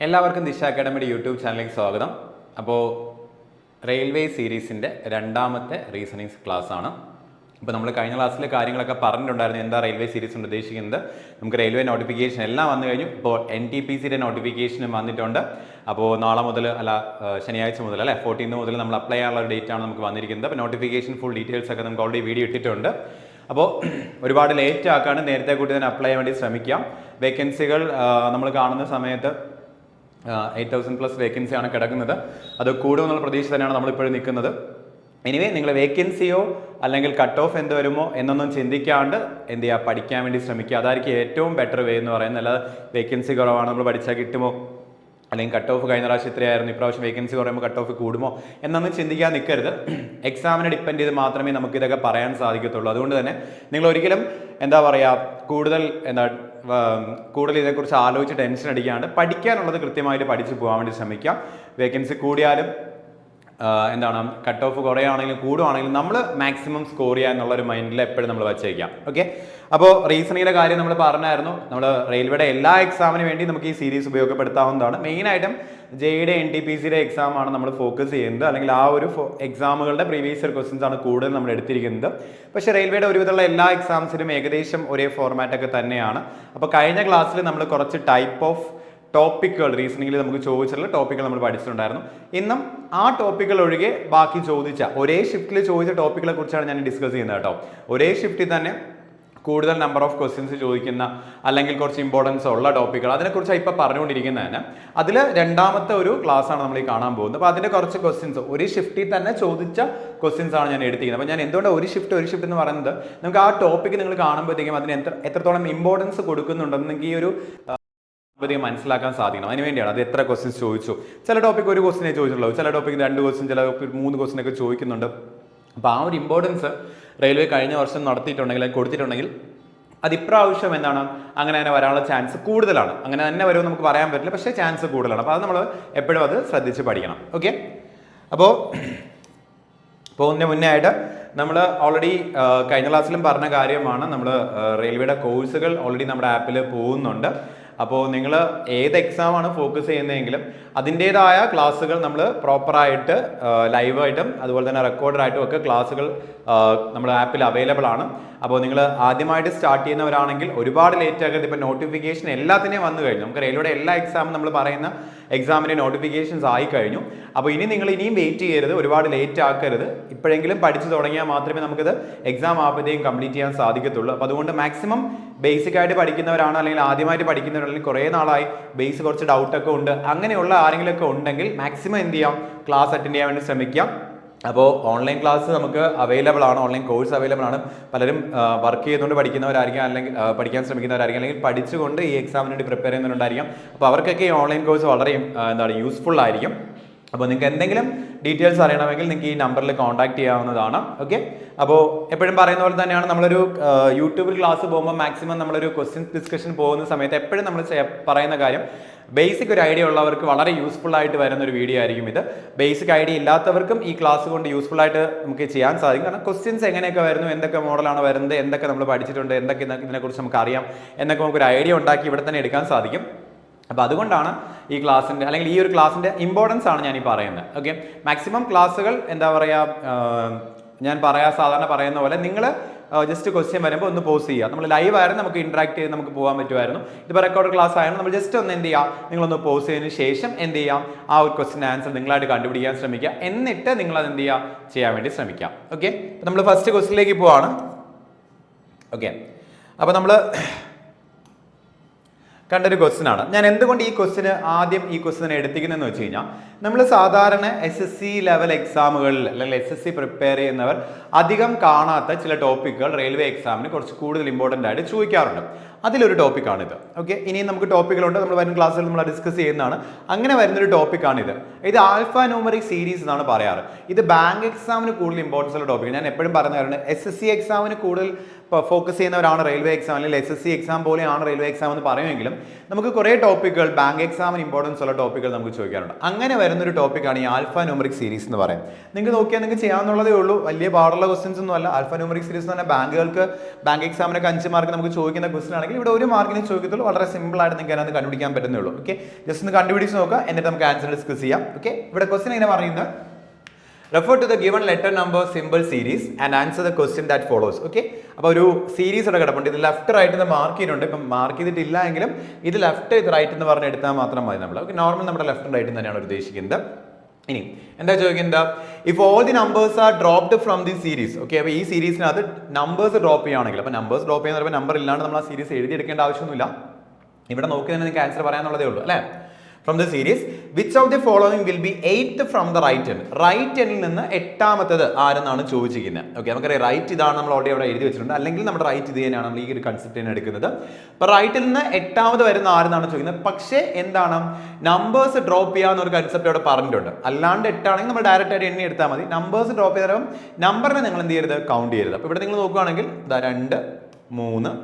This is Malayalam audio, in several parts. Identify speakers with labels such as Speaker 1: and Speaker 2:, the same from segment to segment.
Speaker 1: എല്ലാവർക്കും ദിശ അക്കാഡമിയുടെ യൂട്യൂബ് ചാനലിലേക്ക് സ്വാഗതം. അപ്പോൾ റെയിൽവേ സീരീസിൻ്റെ രണ്ടാമത്തെ റീസണിങ്സ് ക്ലാസ് ആണ്. അപ്പോൾ നമ്മൾ കഴിഞ്ഞ ക്ലാസ്സിൽ കാര്യങ്ങളൊക്കെ പറഞ്ഞിട്ടുണ്ടായിരുന്നു. എന്താ റെയിൽവേ സീരീസ് കൊണ്ട് ഉദ്ദേശിക്കുന്നത്? നമുക്ക് റെയിൽവേ നോട്ടിഫിക്കേഷൻ എല്ലാം വന്നു കഴിഞ്ഞു. ഇപ്പോൾ NTPCയുടെ നോട്ടിഫിക്കേഷനും വന്നിട്ടുണ്ട്. അപ്പോൾ നാളെ മുതൽ ശനിയാഴ്ച മുതൽ 14 മുതൽ നമ്മൾ അപ്ലൈ ചെയ്യാനുള്ള ഒരു ഡേറ്റ് ആണ് നമുക്ക് വന്നിരിക്കുന്നത്. അപ്പോൾ നോട്ടിഫിക്കേഷൻ ഫുൾ ഡീറ്റെയിൽസ് ഒക്കെ നമുക്ക് ഓൾറെഡി വീഡിയോ ഇട്ടിട്ടുണ്ട്. അപ്പോൾ ഒരുപാട് ലേറ്റ് ആക്കാണ്ട് നേരത്തെ കൂട്ടി തന്നെ അപ്ലൈ ചെയ്യാൻ വേണ്ടി ശ്രമിക്കാം. വേക്കൻസികൾ നമ്മൾ കാണുന്ന സമയത്ത് 8,000+ വേക്കൻസിയാണ് കിടക്കുന്നത്. അത് കൂടുമെന്നുള്ള പ്രതീക്ഷ തന്നെയാണ് നമ്മളിപ്പോഴും നിൽക്കുന്നത്. എനിവേ നിങ്ങൾ വേക്കൻസിയോ അല്ലെങ്കിൽ കട്ട് ഓഫ് എന്ത് വരുമോ എന്നൊന്നും ചിന്തിക്കാണ്ട് എന്ത് ചെയ്യുക, പഠിക്കാൻ വേണ്ടി ശ്രമിക്കുക. അതായിരിക്കും ഏറ്റവും ബെറ്റർ വേ എന്ന് പറയുന്നത്. അല്ലാതെ വേക്കൻസി കുറവാണ്, നമ്മൾ പഠിച്ചാൽ കിട്ടുമോ, അല്ലെങ്കിൽ കട്ട് ഓഫ് കഴിഞ്ഞ പ്രാവശ്യം ഇത്രയായിരുന്നു, ഇപ്രാവശ്യം വേക്കൻസി കുറയുമ്പോൾ കട്ട് ഓഫ് കൂടുമോ എന്നൊന്നും ചിന്തിക്കാൻ നിൽക്കരുത്. എക്സാമിനെ ഡിപ്പെൻഡ് ചെയ്ത് മാത്രമേ നമുക്ക് ഇതൊക്കെ പറയാൻ സാധിക്കത്തുള്ളൂ. അതുകൊണ്ട് തന്നെ നിങ്ങൾ ഒരിക്കലും എന്താ പറയുക, കൂടുതൽ ഇതിനെക്കുറിച്ച് ആലോചിച്ച് ടെൻഷൻ അടിക്കാണ്ട് പഠിക്കാനുള്ളത് കൃത്യമായിട്ട് പഠിച്ച് പോകാൻ വേണ്ടി ശ്രമിക്കാം. വേക്കൻസി കൂടിയാലും കട്ട് ഓഫ് കുറയുകയാണെങ്കിലും കൂടുകയാണെങ്കിലും നമ്മൾ മാക്സിമം സ്കോർ ചെയ്യുക എന്നുള്ളൊരു മൈൻഡിൽ എപ്പോഴും നമ്മൾ വച്ചേക്കാം. ഓക്കെ, അപ്പോൾ റീസണിങ്ങിൻ്റെ കാര്യം നമ്മൾ പറഞ്ഞായിരുന്നു. നമ്മൾ റെയിൽവേയുടെ എല്ലാ എക്സാമിന് വേണ്ടി നമുക്ക് ഈ സീരീസ് ഉപയോഗപ്പെടുത്താവുന്നതാണ്. മെയിനായിട്ടും JEE NTPCയുടെ എക്സാമാണ് നമ്മൾ ഫോക്കസ് ചെയ്യുന്നത്, അല്ലെങ്കിൽ ആ ഒരു എക്സാമുകളുടെ പ്രീവിയസ് ഇയർ ക്വസ്റ്റ്യൻസ് ആണ് കൂടുതൽ നമ്മൾ എടുത്തിരിക്കുന്നത്. പക്ഷേ റെയിൽവേയുടെ ഒരുവിധമുള്ള എല്ലാ എക്സാംസിനും ഏകദേശം ഒരേ ഫോർമാറ്റൊക്കെ തന്നെയാണ്. അപ്പോൾ കഴിഞ്ഞ ക്ലാസ്സിൽ നമ്മൾ കുറച്ച് ടൈപ്പ് ഓഫ് ടോപ്പിക്കുകൾ റീസണിങ്ങിൽ നമുക്ക് ചോദിച്ചിട്ടുള്ള ടോപ്പിക്കുകൾ നമ്മൾ പഠിച്ചിട്ടുണ്ടായിരുന്നു. ഇന്നും ആ ടോപ്പിക്കുകൾ ഒഴികെ ബാക്കി ഒരേ ഷിഫ്റ്റിൽ ചോദിച്ച ടോപ്പിക്കുകളെ കുറിച്ചാണ് ഞാൻ ഡിസ്കസ് ചെയ്യുന്നത് കേട്ടോ. ഒരേ ഷിഫ്റ്റിൽ തന്നെ കൂടുതൽ നമ്പർ ഓഫ് ക്വസ്റ്റ്യൻസ് ചോദിക്കുന്ന അല്ലെങ്കിൽ കുറച്ച് ഇമ്പോർട്ടൻസ് ഉള്ള ടോപ്പിക്കുകൾ, അതിനെക്കുറിച്ചാണ് ഇപ്പോൾ പറഞ്ഞുകൊണ്ടിരിക്കുന്നത് തന്നെ. അതിൽ രണ്ടാമത്തെ ഒരു ക്ലാസ് ആണ് നമ്മൾ ഈ കാണാൻ പോകുന്നത്. അപ്പോൾ അതിൻ്റെ കുറച്ച് ക്വസ്റ്റ്യൻസ് ഒരു ഷിഫ്റ്റിൽ തന്നെ ചോദിച്ച ക്വസ്റ്റ്യൻസ് ആണ് ഞാൻ എടുത്തിരിക്കുന്നത്. അപ്പോൾ ഞാൻ എന്തുകൊണ്ട് ഒരു ഷിഫ്റ്റ് എന്ന് പറയുന്നത്, നമുക്ക് ആ ടോപ്പിക്ക് നിങ്ങൾ കാണുമ്പോഴത്തേക്കും അതിന് എത്രത്തോളം ഇമ്പോർട്ടൻസ് കൊടുക്കുന്നുണ്ടെന്ന് നിങ്ങൾക്ക് ഈ ഒരു മനസ്സിലാക്കാൻ സാധിക്കണം. അതിന് വേണ്ടിയാണ് അത് എത്ര ക്വസ്റ്റ്യൻസ് ചോദിച്ചു. ചില ടോപ്പിക്ക് ഒരു ക്വസ്റ്റിനെ ചോദിച്ചിട്ടുള്ളൂ, ചില ടോപ്പിക്ക് 2 ക്വസ്റ്റ്യൻ, ചില 3 ക്വസ്റ്റ്യൻ ഒക്കെ ചോദിക്കുന്നുണ്ട്. അപ്പോൾ ആ ഒരു ഇമ്പോർട്ടൻസ് റെയിൽവേ കഴിഞ്ഞ വർഷം നടത്തിയിട്ടുണ്ടെങ്കിൽ, കൊടുത്തിട്ടുണ്ടെങ്കിൽ അത് ഇപ്രാവശ്യം അങ്ങനെ തന്നെ വരാനുള്ള ചാൻസ് കൂടുതലാണ്. അങ്ങനെ തന്നെ വരുമെന്ന് നമുക്ക് പറയാൻ പറ്റില്ല, പക്ഷേ ചാൻസ് കൂടുതലാണ്. അപ്പോൾ അത് നമ്മൾ എപ്പോഴും അത് ശ്രദ്ധിച്ച് പഠിക്കണം. ഓക്കെ, അപ്പോൾ പോകുന്നതിന് മുന്നേ ആയിട്ട് നമ്മൾ ഓൾറെഡി കഴിഞ്ഞ ക്ലാസ്സിലും പറഞ്ഞ കാര്യമാണ്, നമ്മൾ റെയിൽവേയുടെ കോഴ്സുകൾ ഓൾറെഡി നമ്മുടെ ആപ്പിൽ പോകുന്നുണ്ട്. അപ്പോൾ നിങ്ങൾ ഏത് എക്സാമാണ് ഫോക്കസ് ചെയ്യുന്നതെങ്കിലും അതിൻ്റേതായ ക്ലാസ്സുകൾ നമ്മൾ പ്രോപ്പറായിട്ട് ലൈവായിട്ടും അതുപോലെ തന്നെ റെക്കോർഡറായിട്ടും ഒക്കെ ക്ലാസ്സുകൾ നമ്മുടെ ആപ്പിൽ അവൈലബിൾ ആണ്. അപ്പോൾ നിങ്ങൾ ആദ്യമായിട്ട് സ്റ്റാർട്ട് ചെയ്യുന്നവരാണെങ്കിൽ ഒരുപാട് ലേറ്റ് ആക്കരുത്. ഇപ്പോൾ നോട്ടിഫിക്കേഷൻ എല്ലാത്തിനെയും വന്നു കഴിഞ്ഞു. നമുക്ക് റെയിൽവേയുടെ എല്ലാ എക്സാമും നമ്മൾ പറയുന്ന എക്സാമിൻ്റെ നോട്ടിഫിക്കേഷൻസ് ആയി കഴിഞ്ഞു. അപ്പോൾ ഇനിയും വെയിറ്റ് ചെയ്യരുത്, ഒരുപാട് ലേറ്റ് ആക്കരുത്. ഇപ്പോഴെങ്കിലും പഠിച്ചു തുടങ്ങിയാൽ മാത്രമേ നമുക്കിത് എക്സാം ആകുമ്പോഴത്തേക്കും കംപ്ലീറ്റ് ചെയ്യാൻ സാധിക്കത്തുള്ളൂ. അപ്പോൾ അതുകൊണ്ട് മാക്സിമം ബേസിക് ആയിട്ട് പഠിക്കുന്നവരാണ്, അല്ലെങ്കിൽ ആദ്യമായിട്ട് പഠിക്കുന്നവരാണെങ്കിൽ കുറേ നാളായി ബേസ് കുറച്ച് ഡൗട്ടൊക്കെ ഉണ്ട്, അങ്ങനെയുള്ള ആരെങ്കിലുമൊക്കെ ഉണ്ടെങ്കിൽ മാക്സിമം എന്ത് ചെയ്യാം, ക്ലാസ് അറ്റൻഡ് ചെയ്യാൻ വേണ്ടി ശ്രമിക്കാം. അപ്പോൾ ഓൺലൈൻ ക്ലാസ് നമുക്ക് അവൈലബിൾ ആണ്, ഓൺലൈൻ കോഴ്സ് അവൈലബിൾ ആണ്. പലരും വർക്ക് ചെയ്തുകൊണ്ട് പഠിക്കുന്നവരായിരിക്കും, അല്ലെങ്കിൽ പഠിക്കാൻ ശ്രമിക്കുന്നവരായിരിക്കും, അല്ലെങ്കിൽ പഠിച്ചുകൊണ്ട് ഈ എക്സാമിന് വേണ്ടി പ്രിപ്പയർ ചെയ്യുന്നവരുണ്ടായിരിക്കും. അപ്പോൾ അവർക്കൊക്കെ ഈ ഓൺലൈൻ കോഴ്സ് വളരെ യൂസ്ഫുൾ ആയിരിക്കും. അപ്പോൾ നിങ്ങൾക്ക് എന്തെങ്കിലും ഡീറ്റെയിൽസ് അറിയണമെങ്കിൽ നിങ്ങൾക്ക് ഈ നമ്പറിൽ കോൺടാക്ട് ചെയ്യാവുന്നതാണ്. ഓക്കെ, അപ്പോൾ എപ്പോഴും പറയുന്ന പോലെ തന്നെയാണ്, നമ്മളൊരു യൂട്യൂബിൽ ക്ലാസ് പോകുമ്പോൾ മാക്സിമം നമ്മളൊരു ക്വസ്റ്റ്യൻ ഡിസ്കഷൻ പോകുന്ന സമയത്ത് എപ്പോഴും നമ്മൾ പറയുന്ന കാര്യം, ബേസിക് ഒരു ഐഡിയ ഉള്ളവർക്ക് വളരെ യൂസ്ഫുൾ ആയിട്ട് വരുന്ന ഒരു വീഡിയോ ആയിരിക്കും ഇത്. ബേസിക് ഐഡിയ ഇല്ലാത്തവർക്കും ഈ ക്ലാസ് കൊണ്ട് യൂസ്ഫുൾ ആയിട്ട് നമുക്ക് ചെയ്യാൻ സാധിക്കും. കാരണം ക്വസ്റ്റ്യൻസ് എങ്ങനെയൊക്കെ വരുന്നു, എന്തൊക്കെ മോഡലാണ് വരുന്നത്, എന്തൊക്കെ നമ്മൾ പഠിച്ചിട്ടുണ്ട്, എന്തൊക്കെ ഇതിനെക്കുറിച്ച് നമുക്ക് അറിയാം എന്നൊക്കെ നമുക്കൊരു ഐഡിയ ഉണ്ടാക്കി ഇവിടെ തന്നെ എടുക്കാൻ സാധിക്കും. അപ്പോൾ അതുകൊണ്ടാണ് ഈ ക്ലാസ്സിൻ്റെ, അല്ലെങ്കിൽ ഈ ഒരു ക്ലാസ്സിൻ്റെ ഇമ്പോർട്ടൻസ് ആണ് ഞാൻ ഈ പറയുന്നത്. ഓക്കെ, മാക്സിമം ക്ലാസ്സുകൾ ഞാൻ സാധാരണ പറയുന്ന പോലെ നിങ്ങൾ ജസ്റ്റ് ക്വസ്റ്റ്യൻ വരുമ്പോൾ ഒന്ന് പോസ് ചെയ്യുക. നമ്മൾ ലൈവ് ആയിരുന്നു, നമുക്ക് ഇന്ററാക്ട് ചെയ്ത് നമുക്ക് പോകാൻ പറ്റുമായിരുന്നു. ഇതിപ്പോൾ റെക്കോർഡ് ക്ലാസ് ആയിരുന്നു, നമ്മൾ ജസ്റ്റ് ഒന്ന് എന്ത് ചെയ്യാം, നിങ്ങളൊന്ന് പോസ് ചെയ്തതിന് ശേഷം എന്ത് ചെയ്യാം, ആ ഒരു ക്വസ്റ്റ്യൻ ആൻസർ നിങ്ങളായിട്ട് കണ്ടുപിടിക്കാൻ ശ്രമിക്കുക. എന്നിട്ട് നിങ്ങൾ അത് എന്ത് ചെയ്യുക, ചെയ്യാൻ വേണ്ടി ശ്രമിക്കാം. ഓക്കെ, നമ്മൾ ഫസ്റ്റ് ക്വസ്റ്റ്യനിലേക്ക് പോവാണ്. ഓക്കെ, അപ്പോൾ നമ്മൾ കണ്ടൊരു ക്വസ്റ്റ്യൻ ആണ്. ഞാൻ എന്തുകൊണ്ട് ഈ ക്വസ്റ്റ്യൻ എടുത്തിരിക്കുന്നതെന്ന് വെച്ച് കഴിഞ്ഞാൽ, നമ്മൾ സാധാരണ SSC ലെവൽ എക്സാമുകളിൽ അല്ലെങ്കിൽ SSC പ്രിപ്പയർ ചെയ്യുന്നവർ അധികം കാണാത്ത ചില ടോപ്പിക്കുകൾ റെയിൽവേ എക്സാമിന് കുറച്ച് കൂടുതൽ ഇമ്പോർട്ടൻ്റ് ആയിട്ട് ചോദിക്കാറുണ്ട്. അതിലൊരു ടോപ്പിക്കാണിത്. ഓക്കെ, ഇനിയും നമുക്ക് ടോപ്പിക്കുകളുണ്ട്, നമ്മൾ വരുന്ന ക്ലാസ്സിൽ നമ്മൾ ഡിസ്കസ് ചെയ്യുന്നതാണ്. അങ്ങനെ വരുന്നൊരു ടോപ്പിക്കാണിത്. ഇത് ആൽഫ ന്യൂമറിക് സീരീസ് എന്നാണ് പറയാറ്. ഇത് ബാങ്ക് എക്സാമിന് കൂടുതൽ ഇമ്പോർട്ടൻസ് ഉള്ള ടോപ്പിക്. ഞാൻ എപ്പോഴും പറഞ്ഞാറുണ്ട്, SSC എക്സാമിന് കൂടുതൽ ഫോക്കസ് ചെയ്യുന്നവരാണ് റെയിൽവേ എക്സാം, അല്ലെങ്കിൽ SSC എക്സാം പോലെയാണ് റെയിൽവേ എക്സാം എന്ന് പറയുമെങ്കിലും നമുക്ക് കുറേ ടോപ്പിക്കുകൾ ബാങ്ക് എക്സാമിന് ഇമ്പോർട്ടൻസ് ഉള്ള ടോപ്പിക്കുകൾ നമുക്ക് ചോദിക്കാറുണ്ട്. അങ്ങനെ വരുന്നൊരു ടോപ്പിക്കാണ് ഈ ആൽഫ ന്യൂമറിക് സീരീസ് എന്ന് പറയും. നിങ്ങൾക്ക് നോക്കിയാൽ നിങ്ങൾക്ക് ചെയ്യാവുന്നതേ ഉള്ളൂ, വലിയ പാടുള്ള ക്വസ്റ്റ്യൻസ് ഒന്നും അല്ല. ആൽഫ ന്യൂമറിക് സീരീസ് എന്ന് പറഞ്ഞാൽ ബാങ്ക് എക്സാമിനൊക്കെ 5 മാർക്ക് നമുക്ക് ചോദിക്കുന്ന ക്വസ്റ്റ്യൻ ആണെങ്കിൽ ആണെങ്കിൽ ഇവിടെ 1 മാർക്കിന് ചോദിക്കത്തുള്ളൂ. വളരെ സിമ്പിൾ ആയിട്ട് നിങ്ങൾക്ക് അതിനകത്ത് കണ്ടുപിടിക്കാൻ പറ്റുന്നേ ഉള്ളൂ. ഓക്കെ, ജസ്റ്റ് ഒന്ന് കണ്ടുപിടിച്ച് നോക്കുക, എന്നിട്ട് നമുക്ക് ആൻസർ ഡിസ്കസ് ചെയ്യാം. ഓക്കെ, ഇവിടെ ക്വസ്റ്റ്യൻ എങ്ങനെ പറയുന്നത്, refer to the given letter number symbol series and answer the question that follows. Okay, അപ്പോൾ ഒരു സീരീസ് ഇവിടെ കിടപ്പുണ്ട്. ഇത് ലെഫ്റ്റ് റൈറ്റ് എന്ന് മാർക്ക് ചെയ്യുന്നുണ്ട്. ഇപ്പം മാർക്ക് ചെയ്തിട്ടില്ല എങ്കിലും ഇത് ലെഫ്റ്റ് ഇത് റൈറ്റ് എന്ന് പറഞ്ഞ് എടുത്താൽ മാത്രം മതി നമ്മൾ. ഓക്കെ, നോർമൽ നമ്മുടെ ലെഫ്റ്റ് റൈറ്റ് തന്നെയാണ് ഉദ്ദേശിക്കുന്നത്. ഇനി എന്താ ചോദിക്കുന്നത്, if all the numbers are dropped from the series. Okay, അപ്പോൾ ഈ സീരീസിനകത്ത് നമ്പേഴ്സ് ഡ്രോപ്പ് ചെയ്യുകയാണെങ്കിൽ, അപ്പോൾ നമ്പേഴ്സ് ഡ്രോപ്പ് ചെയ്യുന്ന പറയുമ്പോൾ നമ്പർ ഇല്ലാണ്ട് നമ്മൾ ആ സീരീസ് എഴുതിയെടുക്കേണ്ട ആവശ്യമൊന്നുമില്ല. ഇവിടെ നോക്കി തന്നെ നിങ്ങൾക്ക് ആൻസർ പറയാനുള്ളതേ ഉള്ളൂ അല്ലേ. From the series, which of the following will be 8th from the right end? Right end നിന്ന് 8ാമത്തേത് ആരെന്നാണ് ചോദിച്ചിരിക്കുന്നത്. ഓക്കെ, നമുക്കറിയാം റൈറ്റ് ഇതാണ് നമ്മൾ ഓൾറെഡി അവിടെ എഴുതി വെച്ചിട്ടുണ്ട്, അല്ലെങ്കിൽ നമ്മുടെ റൈറ്റ് ഇത് തന്നെയാണ് നമ്മൾ ഈ ഒരു കൺസെപ്റ്റ് തന്നെ എടുക്കുന്നത്. അപ്പോൾ റൈറ്റിൽ നിന്ന് 8ാമത് വരുന്ന ആരെന്നാണ് ചോദിക്കുന്നത്. പക്ഷേ എന്താണ്, നമ്പേഴ്സ് ഡ്രോപ്പ് ചെയ്യാവുന്ന ഒരു കൺസെപ്റ്റ് അവിടെ പറഞ്ഞിട്ടുണ്ട്. അല്ലാണ്ട് 8 ആണെങ്കിൽ നമ്മൾ ഡയറക്റ്റ് ആയിട്ട് എണ്ണി എടുത്താൽ മതി. നമ്പേഴ്സ് ഡ്രോപ്പ് ചെയ്താലും നമ്പറിനെ നിങ്ങൾ എന്ത് ചെയ്യരുത്, കൗണ്ട് ചെയ്യരുത്. അപ്പോൾ ഇവിടെ നിങ്ങൾ നോക്കുകയാണെങ്കിൽ 2 3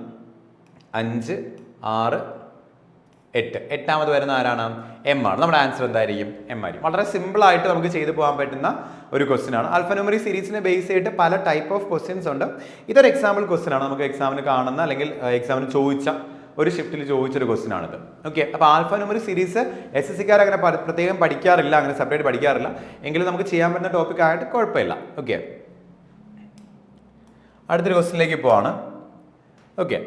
Speaker 1: 5 6 8, 8ാമത് വരുന്ന ആരാണ്, എം ആണ്. നമ്മുടെ ആൻസർ എന്തായിരിക്കും, എം ആയിരിക്കും. വളരെ സിമ്പിൾ ആയിട്ട് നമുക്ക് ചെയ്തു പോകാൻ പറ്റുന്ന ഒരു ക്വസ്റ്റ്യൻ ആണ്. ആൽഫാന്യൂമറിക് സീരീസിനെ ബേസ് ചെയ്തിട്ട് പല ടൈപ്പ് ഓഫ് ക്വസ്റ്റ്യൻസ് ഉണ്ട്. ഇതൊരു എക്സാമ്പിൾ ക്വസ്റ്റ്യൻ ആണ്, നമുക്ക് എക്സാമിന് കാണുന്ന അല്ലെങ്കിൽ എക്സാമിന് ചോദിച്ച ഒരു ഷിഫ്റ്റിൽ ചോദിച്ചൊരു ക്വസ്റ്റ്യൻ ആണിത്. ഓക്കെ, അപ്പോൾ ആൽഫാന്യൂമറിക് സീരീസ് SSCക്കാർ അങ്ങനെ പ്രത്യേകം പഠിക്കാറില്ല, അങ്ങനെ സെപ്പറേറ്റ് പഠിക്കാറില്ല, എങ്കിലും നമുക്ക് ചെയ്യാൻ പറ്റുന്ന ടോപ്പിക് ആയിട്ട് കുഴപ്പമില്ല. ഓക്കെ, അടുത്തൊരു ക്വസ്റ്റ്യനിലേക്ക് പോവാണ്. ഓക്കെ,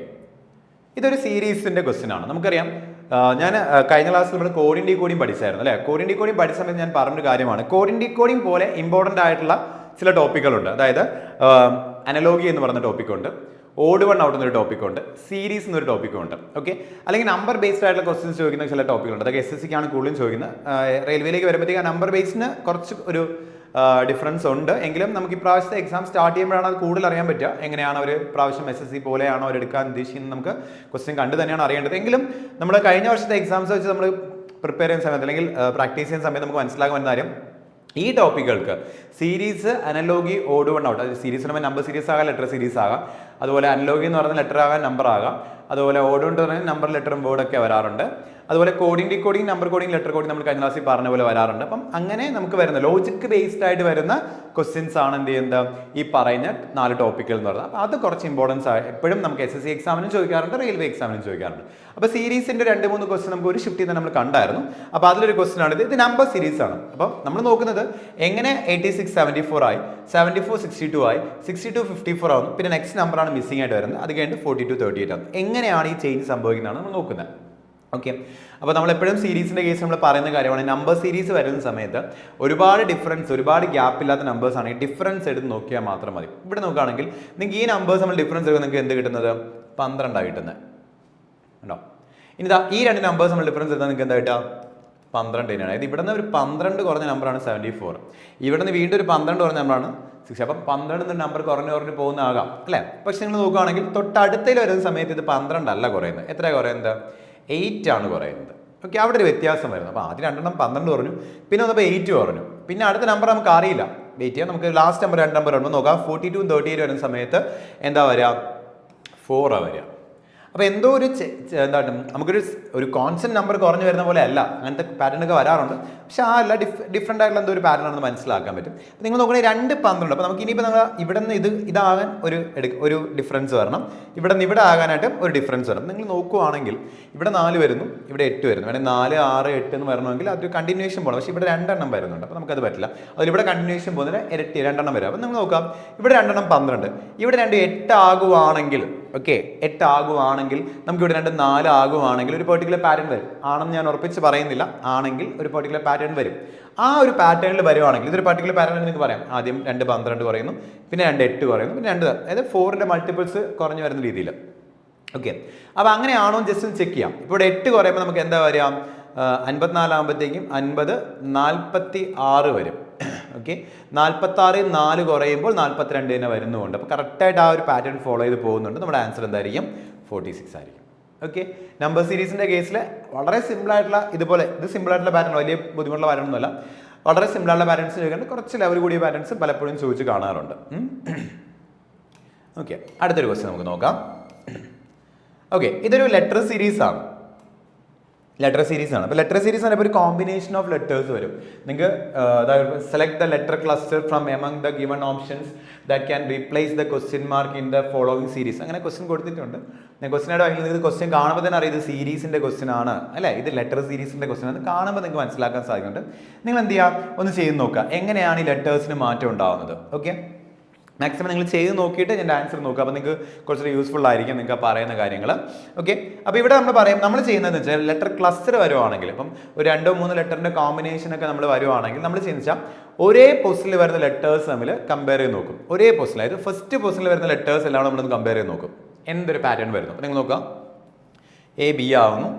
Speaker 1: ഇതൊരു സീരീസിന്റെ ക്വസ്റ്റ്യൻ ആണ്. നമുക്കറിയാം, ഞാൻ കഴിഞ്ഞ ക്ലാസ്സിൽ നമ്മൾ കോഡിൻ ഡീകോഡിങ് പഠിച്ചായിരുന്നു അല്ലേ. കോഡിൻ ഡീകോഡിങ് പഠിച്ച സമയത്ത് ഞാൻ പറഞ്ഞൊരു കാര്യമാണ്, കോഡിൻ ഡീകോഡിങ് പോലെ ഇമ്പോർട്ടൻ്റ് ആയിട്ടുള്ള ചില ടോപ്പിക്കുകളുണ്ട്. അതായത് അനലോഗി എന്ന് പറയുന്ന ടോപ്പിക്കുണ്ട്, ഓഡ് വൺ ഔട്ട് എന്നൊരു ടോപ്പിക്കുണ്ട്, സീരീസ് എന്നൊരു ടോപ്പിക്കുണ്ട്. ഓക്കെ, അല്ലെങ്കിൽ നമ്പർ ബേസ്ഡ് ആയിട്ടുള്ള ക്വസ്റ്റ്യൻസ് ചോദിക്കുന്ന ചില ടോപ്പിക്കുണ്ട്. അതൊക്കെ SSCക്കാണ് കൂടുതലും ചോദിക്കുന്നത്. റെയിൽവേയിലേക്ക് വരുമ്പോഴത്തേക്ക് ആ നമ്പർ ബേസിന് കുറച്ച് ഒരു ഡിഫറൻസ് ഉണ്ട്, എങ്കിലും നമുക്ക് ഇപ്രാവശ്യത്തെ എക്സാം സ്റ്റാർട്ട് ചെയ്യുമ്പോഴാണ് അത് കൂടുതൽ അറിയാൻ പറ്റുക. എങ്ങനെയാണ് ഒരു പ്രാവശ്യം SSC പോലെയാണോ അവർ എടുക്കാൻ ഉദ്ദേശിക്കുന്നത്, നമുക്ക് ക്വസ്റ്റ്യൻ കണ്ട് തന്നെയാണ് അറിയേണ്ടത്. എങ്കിലും നമ്മൾ കഴിഞ്ഞ വർഷത്തെ എക്സാംസ് വെച്ച് നമ്മൾ പ്രിപ്പയർ ചെയ്യുന്ന സമയത്ത് അല്ലെങ്കിൽ പ്രാക്ടീസ് ചെയ്യുന്ന സമയത്ത് നമുക്ക് മനസ്സിലാക്കാൻ പറ്റുന്ന കാര്യം, ഈ ടോപ്പിക്കുകൾക്ക് series, analogy, odd one out, series എന്ന് നമ്പർ സീരീസ് ആകാം, ലെറ്റർ സീരീസ് ആകാം, അതുപോലെ അനലോഗി എന്ന് പറയുന്നത് ലെറ്റർ ആകാം, നമ്പർ ആകാം, അതുപോലെ ഓഡ് വൺ എന്ന് പറയുന്നത് നമ്പർ, ലെറ്ററും വേർഡൊക്കെ വരാറുണ്ട്. അതുപോലെ coding decoding, number coding, letter coding നമ്മൾ കഴിഞ്ഞ ക്ലാസ്സിൽ പറഞ്ഞ പോലെ വരാറുണ്ട്. അപ്പം അങ്ങനെ നമുക്ക് വരുന്ന ലോജിക് ബേസ്ഡ് ആയിട്ട് വരുന്ന ക്വസ്റ്റ്യൻസ് ആണ് എന്ത് ചെയ്യുന്നത്, ഈ പറയുന്ന 4 ടോപ്പിക്കുകൾ എന്ന് പറയുന്നത്. അപ്പോൾ അത് കുറച്ച് ഇമ്പോർട്ടൻസ് ആണ്. എപ്പോഴും നമുക്ക് SSC എക്സാമിനും ചോദിക്കാറുണ്ട്, റെയിൽവേ എക്സാമിനും ചോദിക്കാറുണ്ട്. അപ്പോൾ സീരീസിന്റെ 2-3 ക്വസ്റ്റ്യൻ നമുക്ക് ഒരു ഷിഫ്റ്റ് നമ്മൾ കണ്ടായിരുന്നു. അപ്പോൾ അതിലൊരു ക്വസ്റ്റ്യൻ ആണ് ഇത് നമ്പർ സീരീസ് ആണ്. അപ്പോൾ നമ്മൾ നോക്കുന്നത് എങ്ങനെ 86 74 ആയി, 74 62 ആയി, 62 54 ആവുന്നു, പിന്നെ നെക്സ്റ്റ് നമ്പറാണ് മിസ്സിംഗ് ആയിട്ട് വരുന്നത്, അത് കഴിഞ്ഞിട്ട് 42 38 ആവുന്നു. എങ്ങനെയാണ് ഈ ചേഞ്ച് സംഭവിക്കുന്നതാണ് നമ്മൾ നോക്കുന്നത്. ഓക്കെ, അപ്പോൾ നമ്മൾ എപ്പോഴും സീരീസിന്റെ കേസ് നമ്മൾ പറയുന്ന കാര്യമാണ്, നമ്പർ സീരീസ് വരുന്ന സമയത്ത് ഒരുപാട് ഡിഫറൻസ്, ഒരുപാട് ഗ്യാപ്പ് ഇല്ലാത്ത നമ്പേഴ്സ് ആണെങ്കിൽ ഡിഫറൻസ് എടുത്ത് നോക്കിയാൽ മാത്രം മതി. ഇവിടെ നോക്കുകയാണെങ്കിൽ നിങ്ങൾക്ക് ഈ നമ്പേഴ്സ് നമ്മൾ ഡിഫറൻസ് എടുക്കുമ്പോൾ നിങ്ങൾക്ക് എന്ത് കിട്ടുന്നത്, 12 കിട്ടുന്നത് ഉണ്ടോ. ഇനി ഈ 2 നമ്പേഴ്സ് നമ്മൾ ഡിഫറൻസ് എടുത്താൽ നിങ്ങൾക്ക് എന്താ കിട്ടുക, 12 തന്നെയാണ്. അതായത് ഇവിടെ നിന്ന് ഒരു 12 കുറഞ്ഞ നമ്പറാണ് 74, ഇവിടെ നിന്ന് വീണ്ടും ഒരു 12 കുറഞ്ഞ നമ്പറാണ് 60. അപ്പം 12 നമ്പർ കുറഞ്ഞ് പോകുന്നതാകാം അല്ലേ. പക്ഷെ നിങ്ങൾ നോക്കുകയാണെങ്കിൽ തൊട്ടടുത്തയിൽ വരുന്ന സമയത്ത് ഇത് 12 അല്ല കുറയുന്നത്. എത്രയാണ് കുറയുന്നത്, 8 ആണ് കുറയുന്നത്. ഓക്കെ, അവിടെ ഒരു വ്യത്യാസം വരുന്നു. അപ്പോൾ ആദ്യം 2 12 കുറഞ്ഞു, പിന്നെ വന്നപ്പോൾ 8 കുറഞ്ഞു, പിന്നെ അടുത്ത നമ്പർ നമുക്ക് അറിയില്ല, വെയിറ്റ് ചെയ്യാം. നമുക്ക് ലാസ്റ്റ് നമ്പർ 2 നമ്പർ വരുമ്പോൾ നോക്കാം. 42 38 വരുന്ന സമയത്ത് എന്താ വരിക, 4 വരിക. അപ്പോൾ എന്തോ ഒരു എന്താണ് നമുക്കൊരു കോൺസ്റ്റന്റ് നമ്പർ കുറഞ്ഞു വരുന്ന പോലെ അല്ല, അങ്ങനത്തെ പാറ്റേൺ ഒക്കെ വരാറുണ്ട്. പക്ഷെ ആ അല്ല ഡിഫറെൻ്റ് ആയിട്ടുള്ള എന്തോ ഒരു പാറ്റേൺ ആണെന്ന് മനസ്സിലാക്കാൻ പറ്റും. നിങ്ങൾ നോക്കണേ 2 12. അപ്പോൾ നമുക്ക് ഇനിയിപ്പോൾ നമ്മൾ ഇവിടെ നിന്ന് ഇതാകാൻ ഒരു ഡിഫറൻസ് വരണം, ഇവിടെ നിന്ന് ഇവിടെ ആകാനായിട്ട് ഒരു ഡിഫറൻസ് വരണം. നിങ്ങൾ നോക്കുവാണെങ്കിൽ ഇവിടെ 4 വരുന്നു, ഇവിടെ 8 വരുന്നു. വേണമെങ്കിൽ 4 6 8 എന്ന് വരണമെങ്കിൽ അതൊരു കണ്ടിന്യൂഷൻ പോകണം. പക്ഷേ ഇവിടെ 2 എണ്ണം വരുന്നുണ്ട്, അപ്പോൾ നമുക്കത് പറ്റില്ല. അതിലിവിടെ കണ്ടിന്യൂഷൻ പോകുന്നതിന് ഇരട്ടി 2 എണ്ണം വരും. അപ്പോൾ നിങ്ങൾ നോക്കാം, ഇവിടെ 2 എണ്ണം 12, ഇവിടെ 2 8 ആകുവാണെങ്കിൽ, ഓക്കെ 8 ആകുവാണെങ്കിൽ, നമുക്ക് ഇവിടെ 2 4 ആകുവാണെങ്കിൽ ഒരു പെർട്ടിക്കുലർ പാറ്റേൺ വരും. ആണെന്ന് ഞാൻ ഉറപ്പിച്ച് പറയുന്നില്ല, ആണെങ്കിൽ ഒരു പെർട്ടിക്കുലർ പാറ്റേൺ വരും. ആ ഒരു പാറ്റേണിൽ വരുവാണെങ്കിൽ ഇതൊരു പെർട്ടിക്കുലർ പാറ്റേൺ നിങ്ങൾക്ക് പറയാം. ആദ്യം 2 12 കുറയുന്നു, പിന്നെ 2 8 കുറയുന്നു, പിന്നെ 2 അതായത് 4ന്റെ മൾട്ടിപ്പിൾസ് കുറഞ്ഞു വരുന്ന രീതിയിൽ. ഓക്കെ, അപ്പോൾ അങ്ങനെയാണോ ജസ്റ്റ് ഒന്ന് ചെക്ക് ചെയ്യാം. ഇപ്പോൾ ഇവിടെ 8 കുറയുമ്പോൾ നമുക്ക് എന്താ വരിക, 54 ആകുമ്പോഴത്തേക്കും 50 46 വരും. ഓക്കെ, 46 4 കുറയുമ്പോൾ 42 തന്നെ വരുന്നുണ്ട്. അപ്പോൾ കറക്റ്റായിട്ട് ആ ഒരു പാറ്റേൺ ഫോളോ ചെയ്ത് പോകുന്നുണ്ട്. നമ്മുടെ ആൻസർ എന്തായിരിക്കും, 46 ആയിരിക്കും. ഓക്കെ, നമ്പർ സീരീസിന്റെ കേസിൽ വളരെ സിമ്പിൾ ആയിട്ടുള്ള ഇത് സിമ്പിൾ ആയിട്ടുള്ള പാറ്റേൺ, വലിയ ബുദ്ധിമുട്ടുള്ള പാറ്റേൺ ഒന്നുമല്ല. വളരെ സിമ്പിൾ ആയിട്ടുള്ള പാറ്റേൺസ് ചോദിക്കാണ്ട് കുറച്ച് ലെവൽ കൂടിയ പാറ്റേൺസ് പലപ്പോഴും ചോദിച്ച് കാണാറുണ്ട്. ഓക്കെ, അടുത്തൊരു ക്വസ്റ്റ്യൻ നമുക്ക് നോക്കാം. ഓക്കെ, ഇതൊരു ലെറ്റർ സീരീസ് ആണ്. ലെറ്റർ സീരീസ് ആണ്. അപ്പോൾ ലെറ്റർ സീരീസ് ആണ് ഒരു കോമ്പിനേഷൻ ഓഫ് ലെറ്റേഴ്സ് വരും. നിങ്ങൾക്ക് select the letter cluster from among the given options that can replace the question mark in the following series. അങ്ങനെ ക്വസ്റ്റ്യൻ കൊടുത്തിട്ടുണ്ട്. ഞാൻ ക്വസ്റ്റ്യനായിട്ട് വാങ്ങിക്കുന്നത് ക്വസ്റ്റ്യൻ കാണുമ്പോൾ തന്നെ അറിയാം ഇത് സീരീസിൻ്റെ ക്വസ്റ്റ്യൻ ആണ് അല്ലേ, ഇത് ലെറ്റർ സീരീസിൻ്റെ ക്വസ്റ്റ്യൻ ആണ്. കാണുമ്പോൾ നിങ്ങൾക്ക് മനസ്സിലാക്കാൻ സാധിക്കുന്നുണ്ട്. നിങ്ങൾ എന്ത് ചെയ്യുക, ഒന്ന് ചെയ്ത് നോക്കുക എങ്ങനെയാണ് ഈ ലെറ്റേഴ്സിന് മാറ്റം ഉണ്ടാകുന്നത്. ഓക്കെ, മാക്സിമം നിങ്ങൾ ചെയ്ത് നോക്കിയിട്ട് എൻ്റെ ആൻസർ നോക്കുക. അപ്പോൾ നിങ്ങൾക്ക് കുറച്ചുകൂടി യൂസ്ഫുൾ ആയിരിക്കും നിങ്ങൾക്ക് പറയുന്ന കാര്യങ്ങൾ. ഓക്കെ, അപ്പോൾ ഇവിടെ നമ്മൾ ചെയ്യുന്നതെന്ന് വെച്ചാൽ ലെറ്റർ ക്ലസ്റ്റർ വരുവാണെങ്കിൽ, ഇപ്പം ഒരു 2-3 ലെറ്ററിൻ്റെ കോമ്പിനേഷനൊക്കെ നമ്മൾ വരുവാണെങ്കിൽ നമ്മൾ ചെയ്യുന്ന വെച്ചാൽ ഒരേ പൊസിഷനിൽ വരുന്ന ലെറ്റേഴ്സ് തമ്മിൽ കമ്പയർ ചെയ്ത് നോക്കും. ഒരേ പൊസിഷനിൽ, അതായത് ഫസ്റ്റ് പൊസിഷനിൽ വരുന്ന ലെറ്റേഴ്സ് എല്ലാം നമ്മളൊന്ന് കമ്പയർ ചെയ്ത് നോക്കും എന്തൊരു പാറ്റേൺ വരുന്നു. അപ്പോൾ നിങ്ങൾ നോക്കുക, AB ആവുന്നു,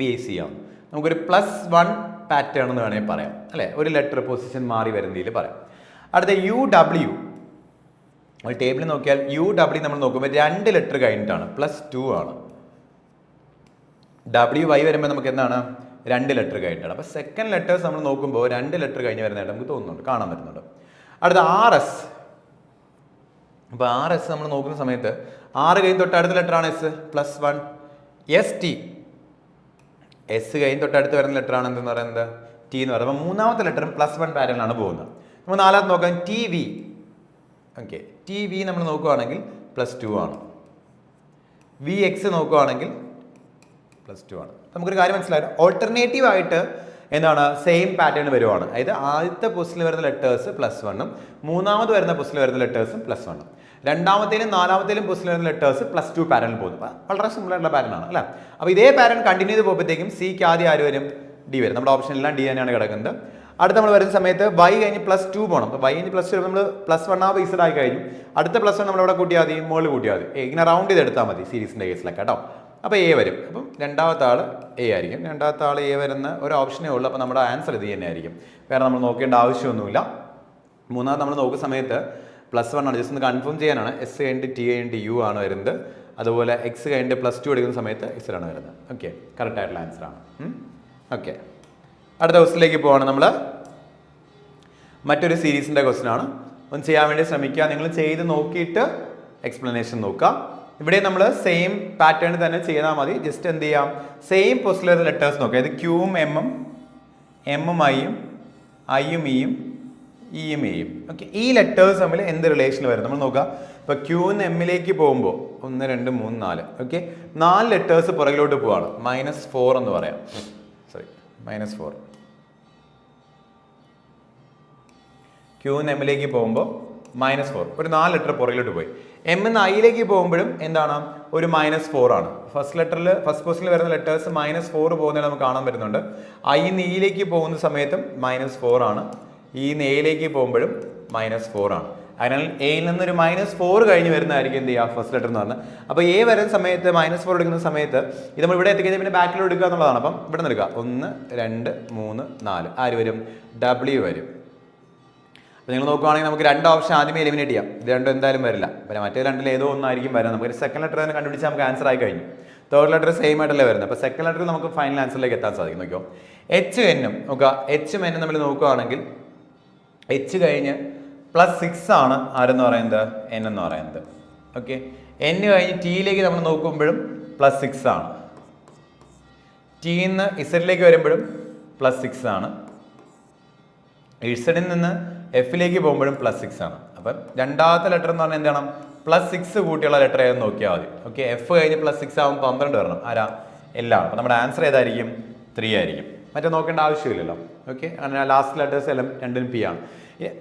Speaker 1: BC ആവുന്നു. നമുക്കൊരു +1 പാറ്റേൺ എന്ന് വേണമെങ്കിൽ പറയാം അല്ലേ, ഒരു ലെറ്റർ പൊസിഷൻ മാറി വരുന്നതിൽ പറയാം. അടുത്ത UW, ഒരു ടേബിളിൽ നോക്കിയാൽ UW നമ്മൾ നോക്കുമ്പോൾ 2 ലെറ്റർ കഴിഞ്ഞിട്ടാണ്, +2 ആണ്. WY വരുമ്പോൾ നമുക്ക് എന്താണ് 2 ലെറ്റർ കഴിഞ്ഞിട്ടാണ്. അപ്പോൾ സെക്കൻഡ് ലെറ്റേഴ്സ് നമ്മൾ നോക്കുമ്പോൾ 2 ലെറ്റർ കഴിഞ്ഞ് വരുന്നതായിട്ട് നമുക്ക് തോന്നുന്നുണ്ട്, കാണാൻ പറ്റുന്നുണ്ട്. അടുത്ത RS, അപ്പോൾ RS നമ്മൾ നോക്കുന്ന സമയത്ത് 6 കഴിഞ്ഞ് തൊട്ടടുത്ത ലെറ്ററാണ് S, +1. ST, S കഴിഞ്ഞ് തൊട്ടടുത്ത് വരുന്ന ലെറ്ററാണ് എന്തെന്ന് പറയുന്നത് T എന്ന് പറയുന്നത്. അപ്പോൾ മൂന്നാമത്തെ ലെറ്ററും +1 പാറ്റേണിലാണ് പോകുന്നത്. നമ്മൾ നാലാമത്തെ നോക്കാം TV. ഓക്കെ, TV നമ്മൾ നോക്കുകയാണെങ്കിൽ +2 ആണ്. VX നോക്കുകയാണെങ്കിൽ +2 ആണ്. നമുക്കൊരു കാര്യം മനസ്സിലായി, ഓൾട്ടർനേറ്റീവ് ആയിട്ട് എന്താണ് സെയിം പാറ്റേൺ വരുവാണ്. അതായത് ആദ്യത്തെ പൊസിഷനിൽ വരുന്ന ലെറ്റേഴ്സ് +1ഉം മൂന്നാമത് വരുന്ന പൊസിഷനിൽ വരുന്ന ലെറ്റേഴ്സും +1ഉം, രണ്ടാമത്തേലും നാലാമത്തേലും പൊസിഷനിൽ വരുന്ന ലെറ്റേഴ്സ് +2 പാറ്റേണിൽ പോകുന്നു. വളരെ സിമ്പിൾ ആയിട്ടുള്ള പാറ്റേൺ ആണ് അല്ലേ. അപ്പോൾ ഇതേ പാറ്റേൺ കണ്ടിന്യൂ ചെയ്ത് പോകുമ്പോഴത്തേക്കും സിക്ക് ആദ്യം ആര് വരും, D വരും. നമ്മുടെ ഓപ്ഷൻ എല്ലാം D തന്നെയാണ് കിടക്കുന്നത്. അടുത്ത നമ്മൾ വരുന്ന സമയത്ത് Y കഴിഞ്ഞ് +2 പോകണം. അപ്പോൾ Y കഴിഞ്ഞ് +2 നമ്മൾ +1 ആ ബേസ്ഡ് ആയി കഴിഞ്ഞു. അടുത്ത +1 നമ്മൾ ഇവിടെ കൂട്ടിയാൽ മതി, മുകളിൽ കൂട്ടിയാൽ മതി. ഇങ്ങനെ റൗണ്ട് ചെയ്ത് എടുത്താൽ മതി സീരീസിൻ്റെ കേസിലൊക്കെ കേട്ടോ. അപ്പോൾ A വരും. അപ്പം രണ്ടാമത്തെ ആൾ A ആയിരിക്കും. രണ്ടാമത്തെ ആൾ A വരുന്ന ഒരു ഓപ്ഷനേ ഉള്ളൂ. അപ്പോൾ നമ്മുടെ ആൻസർ ഇത് തന്നെ ആയിരിക്കും, വേറെ നമ്മൾ നോക്കേണ്ട ആവശ്യമൊന്നുമില്ല. മൂന്നാമത് നമ്മൾ നോക്കുന്ന സമയത്ത് +1 ആണ്, ജസ്റ്റ് ഒന്ന് കൺഫേം ചെയ്യാനാണ്. S കഴിഞ്ഞിട്ട് T കഴിഞ്ഞിട്ട് U ആണ് വരുന്നത്. അതുപോലെ X കഴിഞ്ഞിട്ട് +2 എടുക്കുന്ന സമയത്ത് X ആണ് വരുന്നത്. ഓക്കെ, കറക്റ്റ് ആയിട്ടുള്ള ആൻസറാണ്. ഓക്കെ, അടുത്ത ക്വസ്റ്റിലേക്ക് പോവാണ്. നമ്മൾ മറ്റൊരു സീരീസിൻ്റെ ക്വസ്റ്റ്യൻ ആണ്. ഒന്ന് ചെയ്യാൻ വേണ്ടി ശ്രമിക്കുക. നിങ്ങൾ ചെയ്ത് നോക്കിയിട്ട് എക്സ്പ്ലനേഷൻ നോക്കുക. ഇവിടെ നമ്മൾ സെയിം പാറ്റേൺ തന്നെ ചെയ്താൽ മതി. ജസ്റ്റ് എന്ത് ചെയ്യാം, സെയിം പൊസിഷനിൽ ലെറ്റേഴ്സ് നോക്കുക. ഇത് Qയും Mഉം, Mഉം Iയും, Iയും Eയും, Eയും Aയും. ഓക്കെ, ഈ ലെറ്റേഴ്സ് തമ്മിൽ എന്ത് റിലേഷൻ വരും നമ്മൾ നോക്കുക. ഇപ്പോൾ Qന്ന് Mലേക്ക് പോകുമ്പോൾ 1 2 3 4, ഓക്കെ 4 ലെറ്റേഴ്സ് പുറകിലോട്ട് പോവാണ്. -4 എന്ന് പറയാം. -4. Qന്ന് Mലേക്ക് പോകുമ്പോൾ -4, ഒരു 4 ലെറ്റർ പുറകിലോട്ട് പോയി. Mന്ന് Iലേക്ക് പോകുമ്പോഴും എന്താണ്, ഒരു -4 ആണ്. ഫസ്റ്റ് പൊസിഷനിൽ വരുന്ന ലെറ്റേഴ്സ് -4 പോകുന്നതിൽ നമുക്ക് കാണാൻ പറ്റുന്നുണ്ട്. Iന്ന് Eയിലേക്ക് പോകുന്ന സമയത്തും -4 ആണ്. Eന്ന് Aയിലേക്ക് പോകുമ്പോഴും -4 ആണ്. അതിനാൽ Aയിൽ നിന്നൊരു -4 കഴിഞ്ഞ് വരുന്നതായിരിക്കും എന്ത് ചെയ്യുക, ഫസ്റ്റ് ലെറ്റർ എന്ന് പറഞ്ഞാൽ. അപ്പോൾ A വരുന്ന സമയത്ത് -4 എടുക്കുന്ന സമയത്ത് ഇത് നമ്മൾ ഇവിടെ എത്തിക്കഴിഞ്ഞാൽ പിന്നെ ബാക്കിലോട്ട് എടുക്കുക എന്നുള്ളതാണ്. അപ്പം ഇവിടെ നിന്ന് എടുക്കുക 1 2 3 4, ആര് വരും, W വരും. അപ്പോൾ നിങ്ങൾ നോക്കുകയാണെങ്കിൽ നമുക്ക് 2 ഓപ്ഷൻ ആദ്യമേ എലിമിനേറ്റ് ചെയ്യാം. ഇത് രണ്ടും എന്തായാലും വരില്ല. പിന്നെ മറ്റേ രണ്ടിൽ ഏതോ ഒന്നായിരിക്കും വരുന്നത്. നമുക്ക് സെക്കൻഡ് ലെറ്റർ തന്നെ കണ്ടുപിടിച്ചാൽ നമുക്ക് ആൻസർ ആയി കഴിഞ്ഞു. തേർഡ് ലെറ്റർ സെയിം ആയിട്ടല്ലേ വരുന്നത്. അപ്പോൾ സെക്കൻഡ് ലെറ്റർ നമുക്ക് ഫൈനൽ ആൻസറിലേക്ക് എത്താൻ സാധിക്കും. നോക്കിയോ, H-N-ഉം നോക്കുക, H-ഉം N-ഉം നമ്മൾ നോക്കുകയാണെങ്കിൽ H കഴിഞ്ഞ് +6 ആണ് ആരെന്ന് പറയുന്നത്, N എന്ന് പറയുന്നത്. ഓക്കെ, N കഴിഞ്ഞ് Tയിലേക്ക് നമ്മൾ നോക്കുമ്പോഴും +6 ആണ്. Tന്ന് Zലേക്ക് വരുമ്പോഴും +6 ആണ്. Zൽ നിന്ന് Fലേക്ക് പോകുമ്പോഴും +6 ആണ്. അപ്പം രണ്ടാമത്തെ ലെറ്റർ എന്ന് പറഞ്ഞാൽ എന്താണ്, +6 കൂട്ടിയുള്ള ലെറ്റർ ഏതെന്ന് നോക്കിയാൽ മതി. ഓക്കെ, F കഴിഞ്ഞ് +6 ആകുമ്പോൾ 12 വരണം. ആരാ, എല്ലാം. അപ്പം നമ്മുടെ ആൻസർ ഏതായിരിക്കും, 3 ആയിരിക്കും. മറ്റേ നോക്കേണ്ട ആവശ്യമില്ലല്ലോ. ഓക്കെ, അങ്ങനെ ലാസ്റ്റ് ലെറ്റേഴ്സ് എല്ലാം രണ്ടും P ആണ്.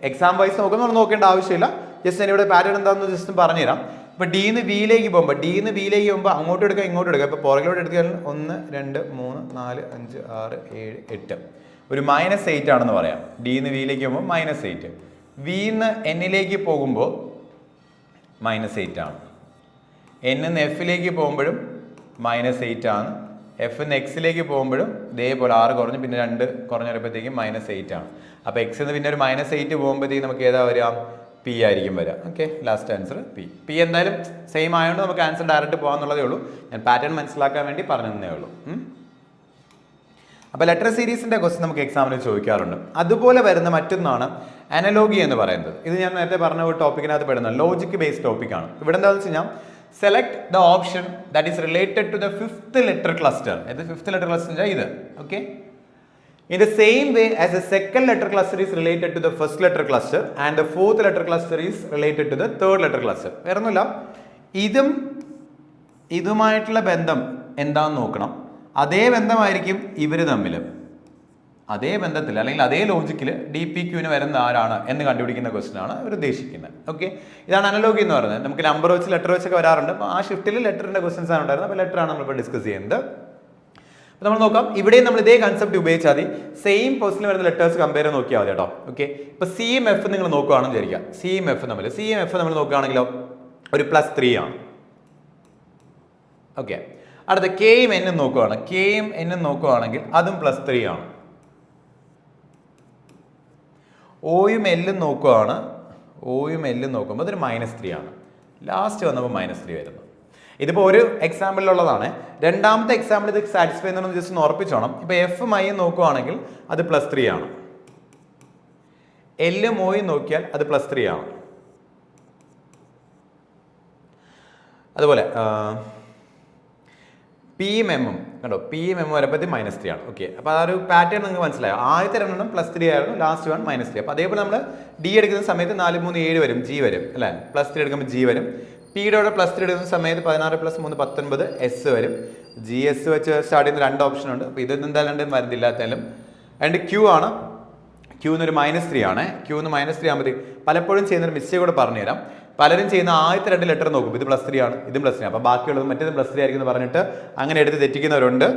Speaker 1: എക്സാം വൈസ് നോക്കുമ്പോൾ നമ്മൾ നോക്കേണ്ട ആവശ്യമില്ല. ജസ്റ്റ് ഇവിടെ പാറ്റേൺ എന്താണെന്ന് ജസ്റ്റ് പറഞ്ഞുതരാം. ഇപ്പോൾ Dന്ന് Vയിലേക്ക് പോകുമ്പോൾ അങ്ങോട്ട് എടുക്കുക ഇങ്ങോട്ട് എടുക്കുക. ഇപ്പോൾ പുറകിലോട്ട് എടുക്കുകയാൽ 1 2 3 4 5 6 7 8, ഒരു -8 ആണെന്ന് പറയാം. Dന്ന് Vയിലേക്ക് പോകുമ്പോൾ -8. Vന്ന് Nയിലേക്ക് പോകുമ്പോൾ -8 ആണ്. Nന്ന് Fയിലേക്ക് പോകുമ്പോഴും -8 ആണ്. Fന്ന് Xയിലേക്ക് പോകുമ്പോഴും ഇതേപോലെ 6 കുറഞ്ഞ് പിന്നെ 2 കുറഞ്ഞ് വരുമ്പോഴത്തേക്കും -8 ആണ്. അപ്പോൾ Xന്ന് പിന്നെ ഒരു -8 പോകുമ്പോഴത്തേക്കും നമുക്ക് ഏതാ വരിക, P ആയിരിക്കും വരിക. ഓക്കെ, ലാസ്റ്റ് ആൻസർ P എന്തായാലും സെയിം ആയതുകൊണ്ട് നമുക്ക് ആൻസർ ഡയറക്റ്റ് പോകാന്നുള്ളതേ ഉള്ളൂ. ഞാൻ പാറ്റേൺ മനസ്സിലാക്കാൻ വേണ്ടി പറഞ്ഞു തന്നേ ഉള്ളൂ. അപ്പോൾ ലെറ്റർ സീരീസിൻ്റെ ക്വസ്റ്റ്യൻ നമുക്ക് എക്സാമിന് ചോദിക്കാറുണ്ട്. അതുപോലെ വരുന്ന മറ്റൊന്നാണ് അനലോഗി എന്ന് പറയുന്നത്. ഇത് ഞാൻ നേരത്തെ പറഞ്ഞ ഒരു ടോപ്പിക്കിനകത്ത് പെടുന്ന ലോജിക് ബേസ്ഡ് ടോപ്പിക്കാണ്. ഇവിടെ എന്താണെന്ന് വെച്ച് കഴിഞ്ഞാൽ select the option that is related to the fifth letter cluster. ഇത് ഫിഫ്ത്ത് ലെറ്റർ ക്ലസ്റ്റർ ഇത്. Okay, in the same way as the second letter cluster is related to the first letter cluster and the fourth letter cluster is related to the third letter cluster. വേറൊന്നുമില്ല, ഇതുമായിട്ടുള്ള ബന്ധം എന്താണെന്ന് നോക്കണം. അതേ ബന്ധമായിരിക്കും ഇവർ തമ്മിൽ, അതേ ബന്ധത്തിൽ അല്ലെങ്കിൽ അതേ ലോജിക്കിൽ DPQന് വരുന്ന ആരാണ് എന്ന് കണ്ടുപിടിക്കുന്ന ക്വസ്റ്റൻ ആണ് ഇവർ ഉദ്ദേശിക്കുന്നത്. ഓക്കെ, ഇതാണ് അനലോഗി എന്ന് പറയുന്നത്. നമുക്ക് നമ്പർ വെച്ച് ലെറ്റർ വെച്ചൊക്കെ വരാറുണ്ട്. അപ്പോൾ ആ ഷിഫ്റ്റിൽ ലെറ്ററിന്റെ ക്വസ്റ്റൻസ് ആണ് ഉണ്ടായിരുന്നത്. അപ്പോൾ ലെറ്റർ ആണ് നമ്മളിപ്പോൾ ഡിസ്കസ് ചെയ്യുന്നത്. നമ്മൾ നോക്കാം, ഇവിടെയും നമ്മൾ ഇതേ കൺസെപ്റ്റ് ഉപയോഗിച്ചാൽ മതി. സെയിം പൊസിഷനിൽ വരുന്ന ലെറ്റേഴ്സ് കമ്പയർ ചെയ്ത് നോക്കിയാൽ മതി കേട്ടോ. ഓക്കെ, ഇപ്പോൾ CMF നിങ്ങൾ നോക്കുകയാണെന്ന് വിചാരിക്കുക. CMF നമ്മൾ നോക്കുകയാണെങ്കിലോ ഒരു +3 ആണ്. ഓക്കെ, അടുത്ത Kയും Nനും നോക്കുകയാണെങ്കിൽ അതും +3 ആണ്. Oയും Lലും നോക്കുമ്പോൾ അതൊരു -3 ആണ്. ലാസ്റ്റ് വന്നപ്പോൾ -3 വരുന്നു. ഇതിപ്പോൾ ഒരു എക്സാമ്പിളിലുള്ളതാണ്. രണ്ടാമത്തെ എക്സാമ്പിൾ ഇത് സാറ്റിസ്ഫൈ എന്ന് ജസ്റ്റ് ഒന്ന് ഉറപ്പിച്ചോണം. ഇപ്പോൾ Fഉം Iയും നോക്കുവാണെങ്കിൽ അത് +3 ആണ്. Lഉം Oയും നോക്കിയാൽ അത് +3 ആണ്. അതുപോലെ Pയും Mഉം കണ്ടോ, Pയും M വരുമ്പോഴത്തേക്ക് -3 ആണ്. ഓക്കെ, അപ്പോൾ ആ ഒരു പാറ്റേൺ നിങ്ങൾക്ക് മനസ്സിലായോ? ആദ്യത്തെ രണ്ടെണ്ണം +3 ആയിരുന്നു, ലാസ്റ്റ് വൺ -3. അപ്പോൾ അതേപോലെ നമ്മൾ D എടുക്കുന്ന സമയത്ത് 4, 3, 7 വരും, G വരും അല്ലേ. +3 എടുക്കുമ്പോൾ G വരും. Pയുടെ +3 എടുക്കുന്ന സമയത്ത് 16 + 3 19 S വരും. GS വെച്ച് സ്റ്റാർട്ട് ചെയ്യുന്ന 2 ഓപ്ഷൻ ഉണ്ട്. അപ്പോൾ ഇതൊന്നും എന്തായാലും വരുന്നില്ലാത്താലും. ആൻഡ് Q ആണ്. Q എന്നൊരു -3 ആണ്. Q എന്ന് -3 ആകുമ്പോഴത്തേക്ക് പലപ്പോഴും ചെയ്യുന്നൊരു മിസ്റ്റേക്ക് കൂടെ പറഞ്ഞുതരാം. പലരും ചെയ്യുന്ന ആദ്യത്തെ 2 ലെറ്റർ നോക്കും, ഇത് +3 ആണ്, ഇതും +3 ആണ്. അപ്പോൾ ബാക്കിയുള്ളത് മറ്റേതും +3 ആയിരിക്കും എന്ന് പറഞ്ഞിട്ട് അങ്ങനെ എടുത്ത് തെറ്റിക്കുന്നവരുണ്ട്.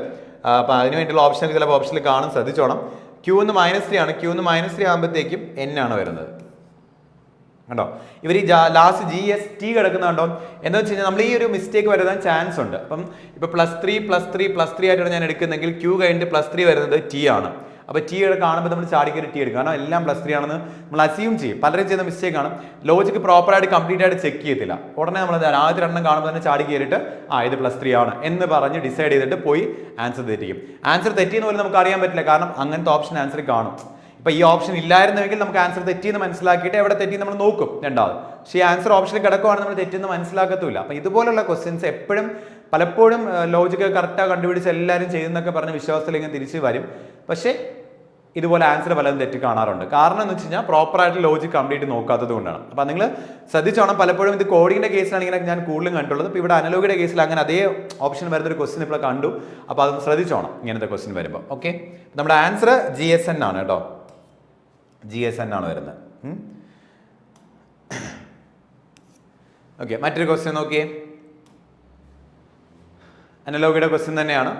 Speaker 1: അപ്പോൾ അതിന് വേണ്ടിയുള്ള ഓപ്ഷൻ ചിലപ്പോൾ ഓപ്ഷനിൽ കാണും, ശ്രദ്ധിച്ചോണം. Q എന്ന് -3 ആണ്. Q എന്ന് -3 ആകുമ്പോഴത്തേക്കും N ആണ് വരുന്നത്. കണ്ടോ, ഇവർ ഈ ലാസ്റ്റ് GST കിടക്കുന്നുണ്ടോ എന്ന് വെച്ച് കഴിഞ്ഞാൽ നമ്മൾ ഈ ഒരു മിസ്റ്റേക്ക് വരുന്ന ചാൻസ് ഉണ്ട്. അപ്പം ഇപ്പോൾ +3 ആയിട്ടാണ് ഞാൻ എടുക്കുന്നെങ്കിൽ Q കഴിഞ്ഞിട്ട് +3 വരുന്നത് T ആണ്. അപ്പോൾ T കാണുമ്പോൾ നമ്മൾ ചാടിക്കൊരു T എടുക്കും, കാരണം എല്ലാം +3 ആണെന്ന് നമ്മൾ അസ്യൂം ചെയ്യും. പലരും ചെയ്യുന്ന മിസ്റ്റേക്ക് ആണ്, ലോജിക്ക് പ്രോപ്പറായിട്ട് കംപ്ലീറ്റ് ആയിട്ട് ചെക്ക് ചെയ്യത്തില്ല. ഉടനെ നമ്മൾ ആദ്യത്തെ 2 കാണുമ്പോൾ തന്നെ ചാടി കയറിയിട്ട് ഇത് +3 ആണ് എന്ന് പറഞ്ഞ് ഡിസൈഡ് ചെയ്തിട്ട് പോയി ആൻസർ തെറ്റിക്കും. ആൻസർ തെറ്റിയെന്ന് പോലും നമുക്ക് അറിയാൻ പറ്റില്ല, കാരണം അങ്ങനത്തെ ഓപ്ഷൻ ആൻസറിൽ കാണും. ഇപ്പോൾ ഈ ഓപ്ഷൻ ഇല്ലായിരുന്നെങ്കിൽ നമുക്ക് ആൻസർ തെറ്റിയെന്ന് മനസ്സിലാക്കിയിട്ട് എവിടെ തെറ്റി നമ്മൾ നോക്കും രണ്ടാമത്. പക്ഷേ ഈ ആൻസർ ഓപ്ഷനിൽ കിടക്കുവാണ്, നമ്മൾ തെറ്റിയെന്ന് മനസ്സിലാക്കത്തുമില്ല. അപ്പോൾ ഇതുപോലുള്ള ക്വസ്റ്റ്യൻസ് പലപ്പോഴും ലോജിക്ക് കറക്റ്റാണ് കണ്ടുപിടിച്ച് എല്ലാവരും ചെയ്യുന്നൊക്കെ പറഞ്ഞ് വിശ്വാസത്തിലേക്ക് തിരിച്ച് വരും. പക്ഷേ ഇതുപോലെ ആൻസർ പലതും തെറ്റി കാണാറുണ്ട്. കാരണം എന്ന് വെച്ച് കഴിഞ്ഞാൽ പ്രോപ്പറായിട്ട് ലോജിക് കംപ്ലീറ്റ് നോക്കാത്തത് കൊണ്ടാണ്. അപ്പോൾ നിങ്ങൾ ശ്രദ്ധിച്ചോണം, പലപ്പോഴും ഇത് കോഡിങ്ങിൻ്റെ കേസിലാണ് ഇങ്ങനെ ഞാൻ കൂടുതലും കണ്ടുള്ളത്. ഇപ്പോൾ ഇവിടെ അനലോഗിയുടെ കേസിൽ അങ്ങനെ അതേ ഓപ്ഷൻ വരുന്നൊരു ക്വസ്റ്റ്യൻ ഇപ്പോൾ കണ്ടു. അപ്പോൾ അത് ശ്രദ്ധിച്ചോണം ഇങ്ങനത്തെ ക്വസ്റ്റ്യൻ വരുമ്പോൾ. ഓക്കെ, നമ്മുടെ ആൻസർ GSN ആണ് കേട്ടോ. GSN ആണ് വരുന്നത്. ഓക്കെ, മറ്റൊരു ക്വസ്റ്റ്യൻ നോക്കിയേ. അനലോഗിയുടെ ക്വസ്റ്റ്യൻ തന്നെയാണ്.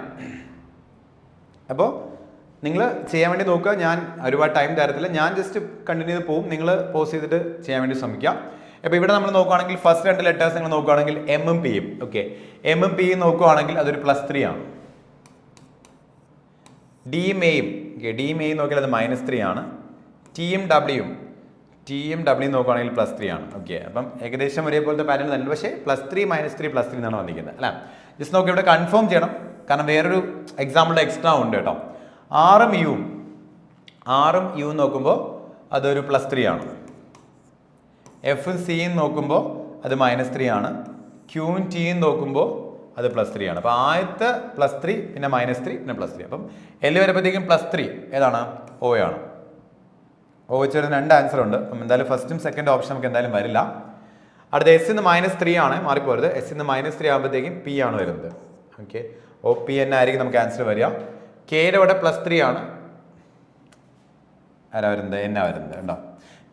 Speaker 1: അപ്പോൾ നിങ്ങൾ ചെയ്യാൻ വേണ്ടി നോക്കുക. ഞാൻ ഒരുപാട് ടൈം തരത്തില്ല, ഞാൻ ജസ്റ്റ് കണ്ടിന്യൂ ചെയ്ത് പോകും. നിങ്ങൾ പോസ് ചെയ്തിട്ട് ചെയ്യാൻ വേണ്ടി ശ്രമിക്കാം. അപ്പോൾ ഇവിടെ നമ്മൾ നോക്കുകയാണെങ്കിൽ ഫസ്റ്റ് 2 ലെറ്റേഴ്സ് നിങ്ങൾ നോക്കുകയാണെങ്കിൽ Mഉം Pയും. ഓക്കെ, Mഉം Pയും നോക്കുകയാണെങ്കിൽ അതൊരു +3 ആണ്. Dയും Aയും നോക്കിയാൽ അത് -3 ആണ്. Tയും Wയും നോക്കുകയാണെങ്കിൽ +3 ആണ്. ഓക്കെ, അപ്പം ഏകദേശം ഒരേപോലത്തെ പാറ്റേൺ തന്നെ, പക്ഷേ +3 -3 എന്നാണ് വന്നിരിക്കുന്നത് അല്ലേ. ജസ്റ്റ് നോക്കി ഇവിടെ കൺഫേം ചെയ്യണം, കാരണം വേറൊരു എക്സാമ്പിളുടെ എക്സ്ട്രാ ഉണ്ട് കേട്ടോ. Rഉം Uവും നോക്കുമ്പോൾ അതൊരു +3 ആണ്. Fഉം Cയും നോക്കുമ്പോൾ അത് -3 ആണ്. Qഉം Tയും നോക്കുമ്പോൾ അത് +3 ആണ്. അപ്പോൾ ആദ്യത്തെ +3 പിന്നെ -3 പിന്നെ +3. അപ്പം L വരുമ്പോഴത്തേക്കും +3 ഏതാണ്? O ആണ്. O വെച്ച് വരുന്ന 2 ആൻസർ ഉണ്ട്. അപ്പം എന്തായാലും ഫസ്റ്റും സെക്കൻഡ് ഓപ്ഷൻ നമുക്ക് എന്തായാലും വരില്ല. അടുത്ത S ഇന്ന് -3 ആണ്, മാറിപ്പോരുത്. S ഇന്ന് -3 ആകുമ്പോഴത്തേക്കും P ആണ് വരുന്നത്. ഓക്കെ, OPN ആയിരിക്കും നമുക്ക് ആൻസർ വരിക. Kയുടെ ഇവിടെ +3 ആണ്. ആരാ വരുന്നത്? N വരുന്നത്. ഉണ്ടോ?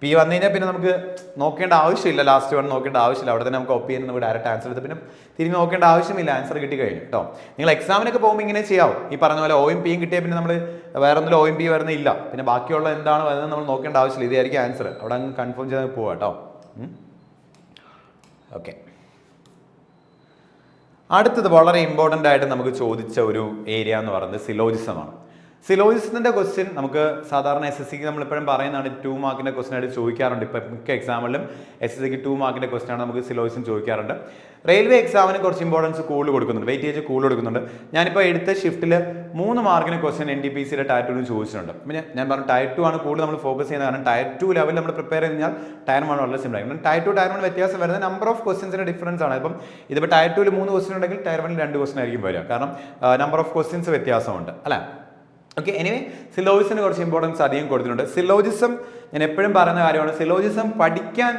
Speaker 1: P വന്നു കഴിഞ്ഞാൽ പിന്നെ നമുക്ക് നോക്കേണ്ട ആവശ്യമില്ല, ലാസ്റ്റ് വൺ നോക്കേണ്ട ആവശ്യമില്ല. അവിടെ തന്നെ നമുക്ക് OPN നമുക്ക് ഡയറക്റ്റ് ആൻസർ എടുത്ത് പിന്നെ തിരിഞ്ഞ് നോക്കേണ്ട ആവശ്യമില്ല, ആൻസർ കിട്ടി കഴിഞ്ഞു കേട്ടോ. നിങ്ങൾ എക്സാമിനൊക്കെ പോകുമ്പോൾ ഇങ്ങനെ ചെയ്യാവും. ഈ പറഞ്ഞ പോലെ Oയും Pയും കിട്ടിയാൽ പിന്നെ നമ്മൾ വേറെ ഒന്നിലും Oയും P വരുന്നില്ല, പിന്നെ ബാക്കിയുള്ള എന്താണ് വരുന്നത് നമ്മൾ നോക്കേണ്ട ആവശ്യമില്ല. ഇതായിരിക്കും ആൻസർ, അവിടെ അങ്ങ് കൺഫേം ചെയ്ത് പോവാം കേട്ടോ. ഓക്കെ, അടുത്തത് വളരെ ഇമ്പോർട്ടൻ്റ് ആയിട്ട് നമുക്ക് ചോദിച്ച ഒരു ഏരിയ എന്ന് പറയുന്നത് സിലോജിസമാണ്. സിലോജിസത്തിന്റെ ക്വസ്റ്റ്യൻ നമുക്ക് സാധാരണ SSCക്ക് നമ്മൾ എപ്പോഴും പറയുന്നതാണ് 2 മാർക്കിന്റെ ക്വസ്റ്റ്യൻ ആയിട്ട് ചോദിക്കാറുണ്ട്. ഇപ്പം മിക്ക എക്സാമിലും SSCക്ക് 2 മാർക്കിന്റെ ക്വസ്റ്റ്യൻ ആണ് നമുക്ക് സിലോജിസം ചോദിക്കാറുണ്ട്. റെയിൽവേ എക്സാമിന് കുറച്ച് ഇമ്പോർട്ടൻസ് കൂടുതൽ കൊടുക്കുന്നുണ്ട്, വെയിറ്റേജ് കൂടുതൽ കൊടുക്കുന്നുണ്ട്. ഞാനിപ്പോൾ എടുത്ത ഷിഫ്റ്റിൽ 3 മാർക്കിന് ക്വസ്റ്റ്യൻ NTPCയുടെ ടയർ 2 ചോദിച്ചിട്ടുണ്ട്. പിന്നെ ഞാൻ പറഞ്ഞു ടയർ 2 ആണ് കൂടുതൽ നമ്മൾ ഫോക്കസ് ചെയ്യുന്നത്. കാരണം ടയർ 2 ലെവൽ നമ്മൾ പ്രിപ്പയർ ചെയ്ത് കഴിഞ്ഞാൽ ടയർ 1 വളരെ സിമ്പിൾ ആയിരിക്കും. ടയർ 2 ടയർ 1 വ്യത്യാസം വരുന്നത് നമ്പർ ഓഫ് ക്വസ്റ്റ്യൻസിന്റെ ഡിഫറൻസ് ആണ്. ഇപ്പം ഇതിപ്പോൾ ടയർ 2 3 ക്വസ്റ്റ്യൻ ഉണ്ടെങ്കിൽ ടയർ 1 2 ക്വസ്റ്റ്യൻ ആയിരിക്കും വരിക. കാരണം നമ്പർ ഓഫ് ക്വസ്റ്റ്യൻസ് വ്യത്യാസമുണ്ട് അല്ലേ. ഓക്കെ, എനിവേ സിലോജിസിന് കുറച്ച് ഇമ്പോർട്ടൻസ് അധികം കൊടുത്തിട്ടുണ്ട്. സിലോജിസം ഞാൻ എപ്പോഴും പറയുന്ന കാര്യമാണ്, സിലോജിസം പഠിക്കാൻ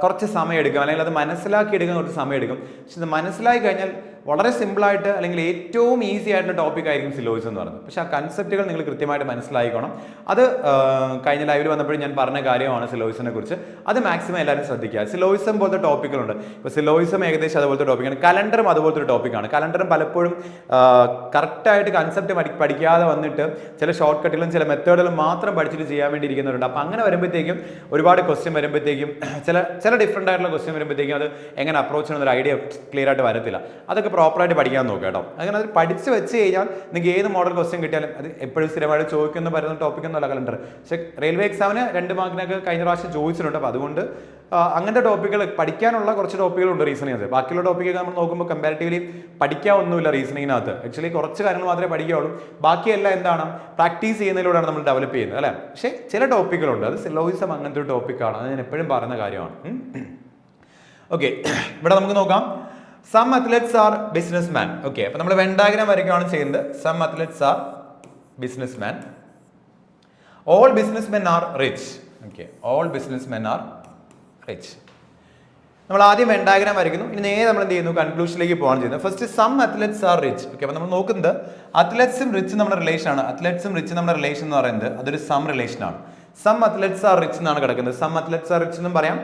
Speaker 1: കുറച്ച് സമയം എടുക്കും, അല്ലെങ്കിൽ അത് മനസ്സിലാക്കി എടുക്കാൻ കുറച്ച് സമയം എടുക്കും. പക്ഷെ ഇത് മനസ്സിലാക്കി കഴിഞ്ഞാൽ വളരെ സിമ്പിളായിട്ട് അല്ലെങ്കിൽ ഏറ്റവും ഈസി ആയിട്ടുള്ള ടോപ്പിക് ആയിരിക്കും സിലോജിസം എന്ന് പറയുന്നത്. പക്ഷേ ആ കൺസെപ്റ്റുകൾ നിങ്ങൾ കൃത്യമായിട്ട് മനസ്സിലായിക്കോണം. അത് കഴിഞ്ഞ ലൈവിൽ വന്നപ്പോഴും ഞാൻ പറഞ്ഞ കാര്യമാണ് സിലോജിസിനെ കുറിച്ച്. അത് മാക്സിമം എല്ലാവരും ശ്രദ്ധിക്കുക. സിലോജിസം പോലത്തെ ടോപ്പിക്കുകളുണ്ട്. ഇപ്പോൾ സിലോജിസം ഏകദേശം അതുപോലത്തെ ടോപ്പിക്കാണ്. കലണ്ടറും അതുപോലത്തെ ഒരു ടോപ്പിക്കാണ്. കലണ്ടറും പലപ്പോഴും കറക്റ്റായിട്ട് കൺസെപ്റ്റ് പഠിക്കാതെ വന്നിട്ട് ചില ഷോർട്ട് കട്ടുകളും ചില മെത്തേഡുകളും മാത്രം പഠിച്ചിട്ട് ചെയ്യാൻ വേണ്ടി ഇരിക്കുന്നവരുണ്ട്. അപ്പോൾ അങ്ങനെ വരുമ്പോഴത്തേക്കും ഒരുപാട് ക്വസ്റ്റ്യൻ വരുമ്പോഴത്തേക്കും ചില ഡിഫറെൻ്റ് ആയിട്ടുള്ള ക്വസ്റ്റ്യൻ വരുമ്പോഴത്തേക്കും അത് എങ്ങനെ അപ്രോച്ച് ചെയ്യുന്ന ഒരു ഐഡിയ ക്ലിയർ ആയിട്ട് വരത്തില്ല. അതൊക്കെ പ്രോപ്പറായിട്ട് പഠിക്കാൻ നോക്കുക കേട്ടോ. അങ്ങനെ അത് പഠിച്ച് വെച്ച് കഴിഞ്ഞാൽ നിങ്ങൾക്ക് ഏത് മോഡൽ ക്വസ്റ്റ്യൻ കിട്ടിയാലും അത് എപ്പോഴും സ്ഥിരമായിട്ട് ചോദിക്കുന്ന പറയുന്ന ടോപ്പിക്കൊന്നുമല്ല കലണ്ടർ. പക്ഷേ റെയിൽവേ എക്സാമിന് 2 മാർക്കിനൊക്കെ കഴിഞ്ഞ പ്രാവശ്യം ചോദിച്ചിട്ടുണ്ട്. അപ്പോൾ അതുകൊണ്ട് അങ്ങനത്തെ ടോപ്പിക്കുകൾ പഠിക്കാനുള്ള കുറച്ച് ടോപ്പിക്കുകളുണ്ട് റീസണിങ്ങിനകത്ത്. ബാക്കിയുള്ള ടോപ്പിക്കൊക്കെ നമ്മൾ നോക്കുമ്പോൾ കമ്പാരിറ്റീവ്ലി പഠിക്കാനൊന്നുമില്ല റീസണിങ്ങിനകത്ത്. ആക്ച്വലി കുറച്ച് കാര്യങ്ങൾ മാത്രമേ പഠിക്കുകയുള്ളൂ. ബാക്കിയെല്ലാം എന്താണ് പ്രാക്ടീസ് ചെയ്യുന്നതിലൂടെയാണ് നമ്മൾ ഡെവലപ്പ് ചെയ്യുന്നത് അല്ലേ. പക്ഷേ ചില ടോപ്പിക്കുകളുണ്ട്, അത് സിലോജിസം അങ്ങനത്തെ ഒരു ടോപ്പിക്കാണ്. അത് ഞാൻ എപ്പോഴും പറയുന്ന കാര്യമാണ്. ഓക്കെ, ഇവിടെ നമുക്ക് നോക്കാം. Some athletes are business man. Okay, അപ്പോൾ നമ്മൾ വെൻ ഡയഗ്രാം വരയ്ക്കുകയാണ് ചെയ്യുന്നത്. Some athletes are business man. All business men are rich. Okay, all business men are rich. നമ്മൾ ആദ്യം വെൻ ഡയഗ്രാം വരയ്ക്കുന്നു. ഇനി നേരെ നമ്മൾ എന്ത് ചെയ്യുന്നു, കൺക്ലൂഷനിലേക്ക് പോകാൻ ചെയ്യുന്നത്. First some athletes are rich. Okay, അപ്പോൾ നമ്മൾ നോക്കുന്നത് അത്ലറ്റ്സും റിച്ചും നമ്മുടെ റിലേഷൻ ആണ്. അത്ലറ്റ്സും റിച്ച് നമ്മുടെ റിലേഷൻ എന്ന് പറയുന്നത് അതൊരു സം റിലേഷൻ ആണ്. സം അത്ലറ്റ്സ് ആർ റിച്ച് എന്നാണ് കിടക്കുന്നത്. സം അത്ലറ്റ്സ് ആർ റിച്ച് എന്നും പറയാം,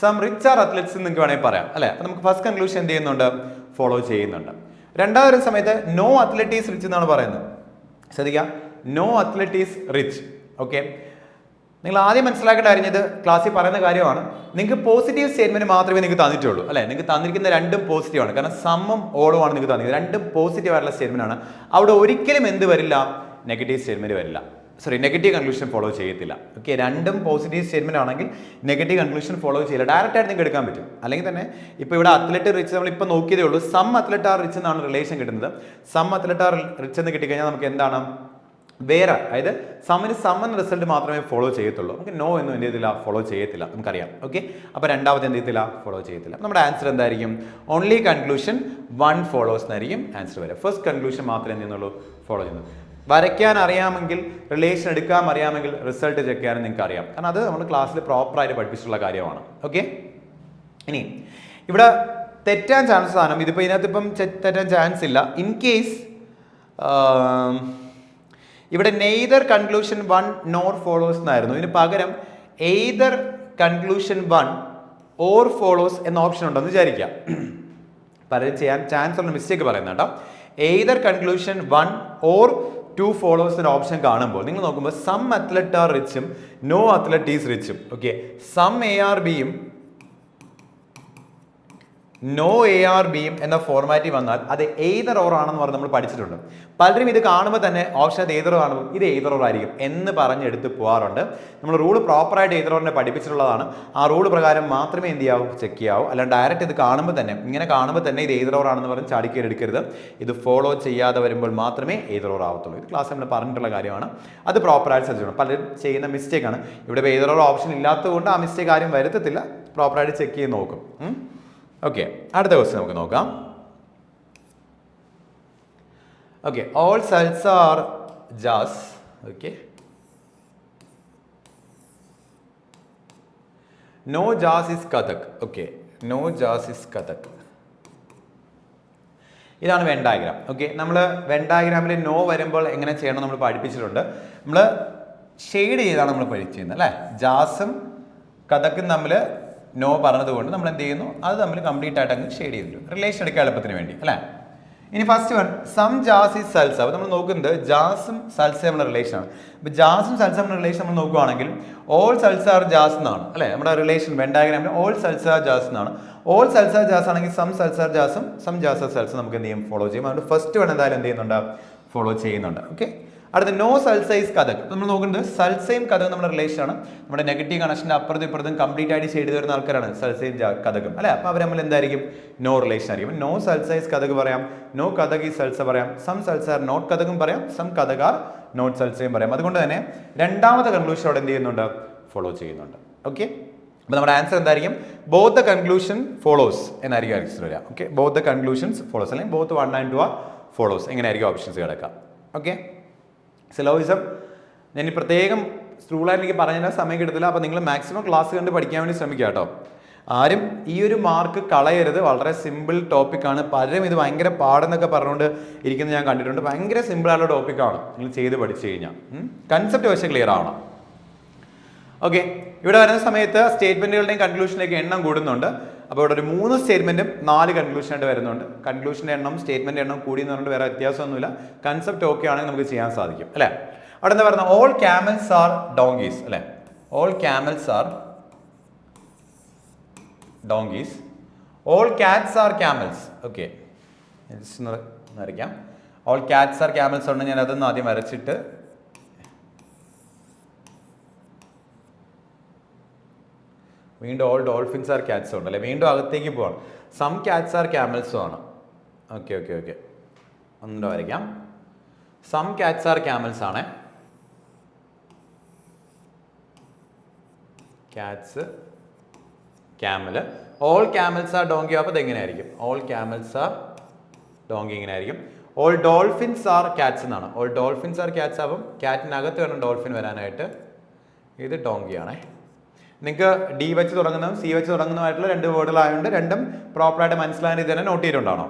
Speaker 1: സം റിച്ച് ആർ അത്ലറ്റ്സ് നിങ്ങൾക്ക് വേണമെങ്കിൽ പറയാം അല്ലേ. അപ്പോൾ നമുക്ക് ഫസ്റ്റ് കൺക്ലൂഷൻ എന്ത് ചെയ്യുന്നുണ്ട്, ഫോളോ ചെയ്യുന്നുണ്ട്. രണ്ടാമതൊരു സമയത്ത് നോ അത്ലറ്റ് ഈസ് റിച്ച് എന്നാണ് പറയുന്നത്. ശ്രദ്ധിക്കുക, no athlete is rich. Okay, നിങ്ങൾ ആദ്യം മനസ്സിലാക്കേണ്ട അറിഞ്ഞത് ക്ലാസ്സിൽ പറയുന്ന കാര്യമാണ്. നിങ്ങൾക്ക് പോസിറ്റീവ് സ്റ്റേറ്റ്മെന്റ് മാത്രമേ നിങ്ങൾക്ക് തന്നിട്ടുള്ളൂ അല്ലേ. നിങ്ങൾക്ക് തന്നിരിക്കുന്ന രണ്ടും പോസിറ്റീവ് ആണ്. കാരണം സമ്മും ഓളും ആണ് നിങ്ങൾക്ക് തന്നിരിക്കുന്നത്. രണ്ടും പോസിറ്റീവ് ആയിട്ടുള്ള സ്റ്റേറ്റ്മെന്റ് ആണ്. അവിടെ ഒരിക്കലും എന്ത് വരില്ല, നെഗറ്റീവ് സ്റ്റേറ്റ്മെന്റ് വരില്ല. നെഗറ്റീവ് കൺക്ലൂഷൻ ഫോളോ ചെയ്യത്തില്ല. ഓക്കെ, രണ്ടും പോസിറ്റീവ് സ്റ്റേറ്റ്മെന്റ് ആണെങ്കിൽ നെഗറ്റീവ് കൺക്ലൂഷൻ ഫോളോ ചെയ്യില്ല. ഡയറക്റ്റ് ആയിട്ട് നിങ്ങൾക്ക് എടുക്കാൻ പറ്റും. അല്ലെങ്കിൽ തന്നെ ഇപ്പോൾ ഇവിടെ അത്ലറ്റ് റിച്ച് നമ്മൾ ഇപ്പോൾ നോക്കിയതേ ഉള്ളൂ. സം അത്ലറ്റ് ആർ റിച്ച് എന്നാണ് റിലേഷൻ കിട്ടുന്നത്. സം അത്ലറ്റ് ആർ റിച്ച് എന്ന് കിട്ടിക്കഴിഞ്ഞാൽ നമുക്ക് എന്താണ് വേറെ, അതായത് സമ്മിന് സമ്മൻ റിസൾട്ട് മാത്രമേ ഫോളോ ചെയ്യത്തുള്ളൂ. നമുക്ക് നോ എന്നും എന്ത് ചെയ്തില്ല, ഫോളോ ചെയ്യത്തില്ല, നമുക്കറിയാം. ഓക്കെ, അപ്പോൾ രണ്ടാമത് എന്ത് ചെയ്യത്തില്ല, ഫോളോ ചെയ്യത്തില്ല. നമ്മുടെ ആൻസർ എന്തായിരിക്കും, ഓൺലി കൺക്ലൂഷൻ 1 ഫോളോസ് എന്നായിരിക്കും ആൻസർ വരിക. ഫസ്റ്റ് കൺക്ലൂഷൻ മാത്രമേ എന്ത് ചെയ്യുന്നുള്ളൂ, ഫോളോ ചെയ്യുന്നു. വരയ്ക്കാൻ അറിയാമെങ്കിൽ, റിലേഷൻ എടുക്കാൻ അറിയാമെങ്കിൽ റിസൾട്ട് ചെക്ക് ചെയ്യാനും നിങ്ങൾക്ക് അറിയാം. കാരണം അത് നമ്മൾ ക്ലാസ്സിൽ പ്രോപ്പറായിട്ട് പഠിപ്പിച്ചിട്ടുള്ള കാര്യമാണ്. ഓക്കെ, ഇനി ഇവിടെ തെറ്റാൻ ചാൻസ് സാധനം ഇതിപ്പോൾ ഇതിനകത്ത് ഇപ്പം തെറ്റാൻ ചാൻസ് ഇല്ല. ഇൻ കേസ് ഇവിടെ നെയ്തർ കൺക്ലൂഷൻ 1 നോർ ഫോളോസ് എന്നായിരുന്നു. ഇതിന് പകരം എയ്തർ കൺക്ലൂഷൻ 1 ഓർ ഫോളോസ് എന്ന ഓപ്ഷൻ ഉണ്ടെന്ന് വിചാരിക്കാം. പലരും ചെയ്യാൻ ചാൻസ് ഉള്ള മിസ്റ്റേക്ക് പറയുന്നത് കേട്ടോ. എയ്തർ കൺക്ലൂഷൻ 1 ഓർ 2 ഫോളോസ് എന്ന ഓപ്ഷൻ കാണുമ്പോൾ നിങ്ങൾ നോക്കുമ്പോൾ സം അത്ലറ്റ് ആർ റിച്ചും നോ അത്ലറ്റ് ഈസ് റിച്ചും, ഓക്കെ, സം ARBയും നോ ARBയും എന്ന ഫോർമാറ്റിൽ വന്നാൽ അത് എയ്തർ ഓർ ആണെന്ന് പറഞ്ഞ് നമ്മൾ പഠിച്ചിട്ടുണ്ട്. പലരും ഇത് കാണുമ്പോൾ തന്നെ ഓപ്ഷൻ അത് എയ്തർ കാണുമ്പോൾ ഇത് എയ്തർ ഓർ ആയിരിക്കും എന്ന് പറഞ്ഞെടുത്ത് പോകാറുണ്ട്. നമ്മൾ റൂൾ പ്രോപ്പറായിട്ട് എയ്തർ ഓറിനെ പഠിപ്പിച്ചിട്ടുള്ളതാണ്. ആ റൂൾ പ്രകാരം മാത്രമേ എന്ത് ചെയ്യാവൂ, ചെക്ക് ചെയ്യാവൂ. അല്ലാണ്ട് ഡയറക്റ്റ് ഇത് കാണുമ്പോൾ തന്നെ ഇങ്ങനെ കാണുമ്പോൾ തന്നെ ഇത് എയ്തർ ഓർ ആണെന്ന് പറഞ്ഞ് ചാടിക്കയറി എടുക്കരുത്. ഇത് ഫോളോ ചെയ്യാതെ വരുമ്പോൾ മാത്രമേ എയ്തർ ഓർ ആവത്തുള്ളൂ. ഇത് ക്ലാസ് നമ്മൾ പറഞ്ഞിട്ടുള്ള കാര്യമാണ്. അത് പ്രോപ്പറായിട്ട് ശ്രദ്ധിക്കണം. പലരും ചെയ്യുന്ന മിസ്റ്റേക്കാണ്. ഇവിടെ എയ്തർ ഓർ ഓപ്ഷൻ ഇല്ലാത്തതുകൊണ്ട് ആ മിസ്റ്റേക്ക് ആരും വരുത്തത്തില്ല. പ്രോപ്പറായിട്ട് ചെക്ക് ചെയ്ത് നോക്കും. ഓക്കെ, അടുത്ത ക്വസ്റ്റ്യൻ നമുക്ക് നോക്കാം. Okay, all salsa are jazz. Okay, no jazz is Kathak. Okay, no jazz is Kathak. ഇതാണ് വെൻ ഡയഗ്രാം. ഓക്കെ, നമ്മൾ വെൻ ഡയഗ്രാമിൽ നോ വരുമ്പോൾ എങ്ങനെ ചെയ്യണം നമ്മൾ പഠിപ്പിച്ചിട്ടുണ്ട്. നമ്മൾ ഷെയ്ഡ് ചെയ്താണ് നമ്മൾ പഠിച്ചിരുന്നത് അല്ലേ. ജാസും കഥക്കും തമ്മിൽ നോ പറഞ്ഞതുകൊണ്ട് നമ്മൾ എന്ത് ചെയ്യുന്നു, അത് തമ്മിൽ കംപ്ലീറ്റ് ആയിട്ട് അങ്ങ് ഷെയ്ഡ് ചെയ്തിട്ടുണ്ട്, റിലേഷൻ എടുക്കാൻ എളുപ്പത്തിന് വേണ്ടി അല്ലേ. ഇനി first one some jazz is salsa. അപ്പോൾ നമ്മൾ നോക്കുന്നത് ജാസും സൽസയും നമ്മുടെ റിലേഷൻ ആണ്. അപ്പോൾ ജാസും സൽസ നമ്മുടെ റിലേഷൻ നമ്മൾ നോക്കുകയാണെങ്കിൽ ഓൾ സൽസ ആർ ജാസ് എന്നാണ് അല്ലേ നമ്മുടെ റിലേഷൻ. വെൻ ഡയഗ്രാമിൽ ഓൾ സൽസ ജാസ് എന്നാണ്. ഓൾ സൽസ ജാസ് ആണെങ്കിൽ സം സൽസ ജാസും സം ജാസ സൽസ നമുക്ക് എന്ത് ചെയ്യും, ഫോളോ ചെയ്യും. അതുകൊണ്ട് ഫസ്റ്റ് വൺ എന്തായാലും എന്ത് ചെയ്യുന്നുണ്ട്, ഫോളോ ചെയ്യുന്നുണ്ട്. ഓക്കെ, അടുത്ത നോ സൾസൈസ് കഥക്. നമ്മൾ നോക്കുന്നത് സൾസയും കഥകും നമ്മുടെ റിലേഷൻ ആണ്. നമ്മുടെ നെഗറ്റീവ് കണക്ഷൻ്റെ അപ്പുറത്തും ഇപ്പുറത്തും കംപ്ലീറ്റ് ആയിട്ട് ചെയ്ത് വരുന്ന ആൾക്കാരാണ് സൾസയും കഥകും അല്ലെ. അപ്പോൾ അവർ തമ്മിൽ എന്തായിരിക്കും? നോ റിലേഷൻ ആയിരിക്കും. നോ സൾസൈസ് കഥക് പറയാം, നോ കഥക് ഈ സൾസ പറയാം, സം സൾസ ആർ നോട്ട് കഥകും പറയാം, സം കഥക് ആർ നോട്ട് സൾസയും പറയാം. അതുകൊണ്ട് തന്നെ രണ്ടാമത്തെ കൺക്ലൂഷൻ അവിടെ എന്ത് ചെയ്യുന്നുണ്ട്? ഫോളോ ചെയ്യുന്നുണ്ട്. ഓക്കെ, അപ്പോൾ നമ്മുടെ ആൻസർ എന്തായിരിക്കും? ബോത്ത് ദ കൺക്ലൂഷൻ ഫോളോസ് എന്നായിരിക്കും ആൻസർ വരിക. Okay, both the conclusions follows അല്ലെങ്കിൽ ബോത്ത് 1 and 2 ആർ ഫോളോസ് എങ്ങനെയായിരിക്കും ഓപ്ഷൻസ് കിടക്കുക. ഓക്കെ, സിലോയിസം ഞാൻ പ്രത്യേകം റൂളായിട്ട് എനിക്ക് പറഞ്ഞാൽ സമയം കിട്ടത്തില്ല. അപ്പോൾ നിങ്ങൾ മാക്സിമം ക്ലാസ് കണ്ട് പഠിക്കാൻ വേണ്ടി ശ്രമിക്കുക കേട്ടോ. ആരും ഈ ഒരു മാർക്ക് കളയരുത്. വളരെ സിമ്പിൾ ടോപ്പിക്കാണ്. പലരും ഇത് ഭയങ്കര പാടെന്നൊക്കെ പറഞ്ഞുകൊണ്ട് ഇരിക്കുന്നത് ഞാൻ കണ്ടിട്ടുണ്ട്. ഭയങ്കര സിമ്പിളായുള്ള ടോപ്പിക്കാണ്. നിങ്ങൾ ചെയ്ത് പഠിച്ചു കഴിഞ്ഞാൽ കൺസെപ്റ്റ് പക്ഷേ ക്ലിയർ ആവണം. ഓക്കെ, ഇവിടെ വരുന്ന സമയത്ത് സ്റ്റേറ്റ്മെന്റുകളുടെയും കൺക്ലൂഷൻ്റെയൊക്കെ എണ്ണം കൂടുന്നുണ്ട്. അപ്പോൾ ഇവിടെ ഒരു 3 സ്റ്റേറ്റ്മെന്റും 4 കൺക്ലൂഷനായിട്ട് വരുന്നുണ്ട്. കൺക്ലൂഷൻ്റെ എണ്ണം സ്റ്റേറ്റ്മെന്റ് എണ്ണം കൂടി എന്ന് പറഞ്ഞിട്ട് വേറെ വ്യത്യാസമൊന്നുമില്ല. കൺസെപ്റ്റ് ഓക്കെ ആണെങ്കിൽ നമുക്ക് ചെയ്യാൻ സാധിക്കും അല്ലേ. അവിടെ എന്താ പറയുന്നത്? ഓൾ ക്യാമൽസ് ആർ ഡോങ്കീസ് അല്ലേ. All camels are donkeys, all cats are camels. Okay, വരയ്ക്കാം. ഓൾ കാറ്റ്സ് ആർ ക്യാമൽസ് ഉണ്ട്. ഞാൻ അതൊന്ന് ആദ്യം വരച്ചിട്ട് വീണ്ടും ഓൾ ഡോൾഫിൻസ് ആർ ക്യാറ്റ്സും ഉണ്ട് അല്ലേ. വീണ്ടും അകത്തേക്ക് പോവാണ്. സം ക്യാറ്റ്സ് ആർ ക്യാമൽസും ആണ്. ഓക്കെ ഓക്കെ ഓക്കെ, ഒന്നുകൂടെ വരയ്ക്കാം. സം ക്യാറ്റ്സ് ആർ ക്യാമൽസ് ആണ്. Cats, camel. All camels are donkey. അപ്പോൾ ഇതെങ്ങനെയായിരിക്കും? ഓൾ ക്യാമൽസ് ആർ ഡോങ്കി ഇങ്ങനെ ആയിരിക്കും. ഓൾ ഡോൾഫിൻസ് ആർ ക്യാറ്റ്സ് എന്നാണ്. ഓൾ ഡോൾഫിൻസ് ആർ ക്യാറ്റ്സ് ആവും. ക്യാറ്റിനകത്ത് വേണം ഡോൾഫിൻ വരാനായിട്ട്. ഇത് ഡോങ്കിയാണേ. നിങ്ങൾക്ക് ഡി വെച്ച് തുടങ്ങുന്നതും സി വെച്ച് തുടങ്ങുന്നതുമായിട്ടുള്ള 2 വേർഡുകളായതുകൊണ്ട് രണ്ടും പ്രോപ്പറായിട്ട് മനസ്സിലായ രീതി തന്നെ നോട്ട് ചെയ്തിട്ടുണ്ടാണോ?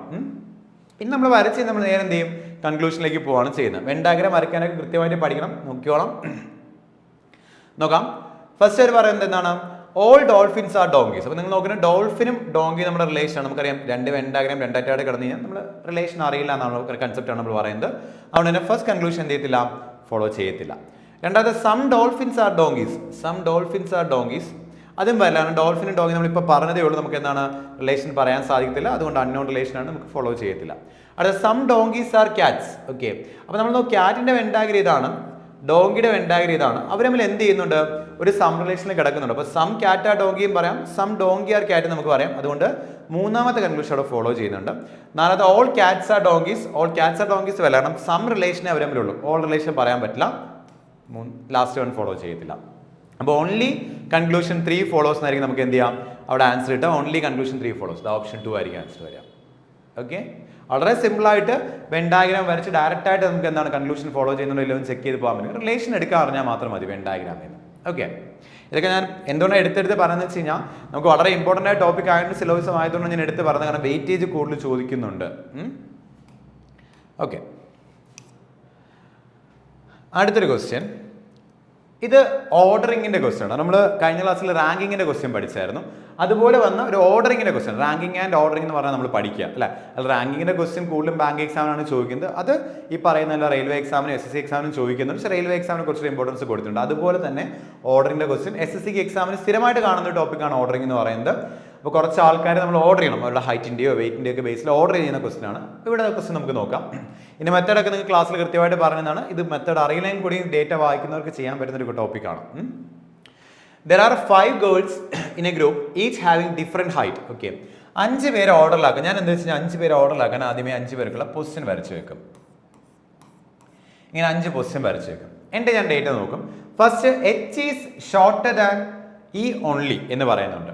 Speaker 1: പിന്നെ നമ്മൾ വരച്ച് നമ്മൾ നേരെ എന്ത് ചെയ്യും? കൺക്ലൂഷനിലേക്ക് പോവാണ് ചെയ്യുന്നത്. വെൻ ഡയഗ്രം വരയ്ക്കാനൊക്കെ കൃത്യമായിട്ട് പഠിക്കണം. നോക്കിയോളാം. നോക്കാം. ഫസ്റ്റ് അവർ പറയുന്നത് എന്താണ്? All dolphins are donkeys. അപ്പോൾ നിങ്ങൾ നോക്കുന്നത് ഡോൾഫിനും ഡോങ്കി നമ്മുടെ റിലേഷൻ ആണ്. നമുക്കറിയാം 2 വെൻ ഡയഗ്രം 2 ആയിട്ട് കിടന്നു കഴിഞ്ഞാൽ നമ്മൾ റിലേഷൻ അറിയില്ല എന്നാണ് കൺസെപ്റ്റാണ് നമ്മൾ പറയുന്നത്. അതുകൊണ്ട് തന്നെ ഫസ്റ്റ് കൺക്ലൂഷൻ എന്ത് ചെയ്യത്തില്ല? ഫോളോ ചെയ്യത്തില്ല. രണ്ടാമത്തെ some dolphins are donkeys. Some dolphins are donkeys അതും വരില്ല. ഡോൾഫിനും ഡോങ്കി നമ്മളിപ്പോൾ പറഞ്ഞതേ ഉള്ളൂ. നമുക്ക് എന്താണ് റിലേഷൻ പറയാൻ സാധിക്കത്തില്ല. അതുകൊണ്ട് അൺനോൺ റിലേഷനാണ്, നമുക്ക് ഫോളോ ചെയ്യത്തില്ല. അടുത്ത some donkeys are cats. Okay, അപ്പോൾ നമ്മൾ നോക്കി ക്യാറ്റിൻ്റെ വെൻഡാഗ്രി ഇതാണ്, ഡോങ്കിയുടെ വെൻഡാഗ്രി ഇതാണ്. അവർ തമ്മിൽ എന്ത് ചെയ്യുന്നുണ്ട്? ഒരു സം റിലേഷനിൽ കിടക്കുന്നുണ്ട്. അപ്പോൾ സം ക്യാറ്റ് ആർ ഡോങ്കിയും പറയാം, സം ഡോങ്കി ആർ ക്യാറ്റ് നമുക്ക് പറയാം. അതുകൊണ്ട് മൂന്നാമത്തെ കൺക്ലൂഷൻ അവിടെ ഫോളോ ചെയ്യുന്നുണ്ട്. നാലാമത്തെ all cats are donkeys. All cats are donkeys വല്ല, കാരണം സം റിലേഷനെ അവർ തമ്മിലുള്ളൂ. ഓൾ റിലേഷൻ പറയാൻ പറ്റില്ല. ലാസ്റ്റ് വൺ ഫോളോ ചെയ്യത്തില്ല. അപ്പോൾ ഓൺലി കൺക്ലൂഷൻ 3 ഫോളോസ് എന്നായിരിക്കും നമുക്ക് എന്ത് ചെയ്യാം? അവിടെ ആൻസർ കിട്ടുക. Only conclusion 3 follows. ഓപ്ഷൻ 2 ആയിരിക്കും ആൻസർ വരിക. ഓക്കെ, വളരെ സിമ്പിളായിട്ട് വെൻ ഡയഗ്രാം വരച്ച് ഡയറക്റ്റ് ആയിട്ട് നമുക്ക് എന്താണ് കൺക്ലൂഷൻ ഫോളോ ചെയ്യുന്നുണ്ടോ ചെക്ക് ചെയ്ത് പോകാൻ പറ്റും. റിലേഷൻ എടുക്കാൻ അറിഞ്ഞാൽ മാത്രം മതി വെൻ ഡയഗ്രാമിൽ നിന്ന്. ഓക്കെ, ഇതൊക്കെ ഞാൻ എന്തുകൊണ്ടാണ് എടുത്തെടുത്ത് പറയുന്നത് വെച്ച് കഴിഞ്ഞാൽ നമുക്ക് വളരെ ഇമ്പോർട്ടൻ്റ് ആയ ടോപ്പിക് ആയതുകൊണ്ട് സിലബസ് ആയതുകൊണ്ട് ഞാൻ എടുത്ത് പറഞ്ഞത്, കാരണം വെയിറ്റേജ് കൂടുതൽ ചോദിക്കുന്നുണ്ട്. ഓക്കെ, അടുത്തൊരു ക്വസ്റ്റ്യൻ. ഇത് ഓർഡറിങ്ങിൻ്റെ ക്വസ്റ്റ്യൻ ആണ്. നമ്മൾ കഴിഞ്ഞ ക്ലാസ്സിൽ റാങ്കിങ്ങിൻ്റെ ക്വസ്റ്റ്യൻ പഠിച്ചായിരുന്നു. അതുപോലെ വന്ന ഒരു ഓർഡറിങ്ങിൻ്റെ ക്വസ്റ്റ്യൻ. റാങ്കിങ് ആൻഡ് ഓർഡറിംഗ് എന്ന് പറഞ്ഞാൽ നമ്മൾ പഠിക്കുക അല്ലേ. അത് റാങ്കിങ്ങിൻ്റെ ക്വസ്റ്റ്യൻ കൂടുതലും ബാങ്ക് എക്സാമിനാണ് ചോദിക്കുന്നത്. അത് ഈ പറയുന്ന റെയിൽവേ എക്സാമിനും SSC എക്സാമിനും ചോദിക്കുന്നുണ്ട്. പക്ഷേ റെയിൽവേ എക്സാമിന് കുറച്ച് ഇമ്പോർട്ടൻസ് കൊടുത്തിട്ടുണ്ട്. അതുപോലെ തന്നെ ഓർഡറിങ്ങിൻ്റെ ക്വസ്റ്റ്യൻ SSC എക്സാമിന് സ്ഥിരമായിട്ട് കാണുന്ന ഒരു ടോപ്പിക്കാണ് ഓർഡറിംഗ് എന്ന് പറയുന്നത്. അപ്പോൾ കുറച്ച് ആൾക്കാർ നമ്മൾ ഓർഡർ ചെയ്യണം. അവരുടെ ഹൈറ്റിൻ്റെയോ വെയിറ്റിൻ്റെയോ ഒക്കെ ബേസിൽ ഓർഡർ ചെയ്യുന്ന ക്വസ്റ്റ്യൻ ആണ്. ഇവിടെ ക്വസ്റ്റ്യൻ നമുക്ക് നോക്കാം. ഇതിൻ്റെ മെത്തേഡൊക്കെ നിങ്ങൾക്ക് ക്ലാസ്സിൽ കൃത്യമായിട്ട് പറഞ്ഞതാണ്. ഇത് മെത്തേഡ് അറിയില്ലെങ്കിൽ കൂടി ഡേറ്റ വായിക്കുന്നവർക്ക് ചെയ്യാൻ പറ്റുന്ന ഒരു ടോപ്പിക്കാണ്. There are 5 girls in a group, each having different height. Okay, 5 പേരെ ഓർഡറിലാക്കാം. ഞാൻ എന്താ വെച്ചാൽ 5 പേരെ ഓർഡറിലാക്കാൻ ആദ്യമേ 5 പേർക്കുള്ള പൊസിഷൻ വരച്ച് വെക്കും. ഇങ്ങനെ 5 പൊസിഷൻ വരച്ച് വെക്കും. എന്നിട്ട് ഞാൻ ഡേറ്റ നോക്കും. First H is shorter than E only എന്ന് പറയുന്നുണ്ട്.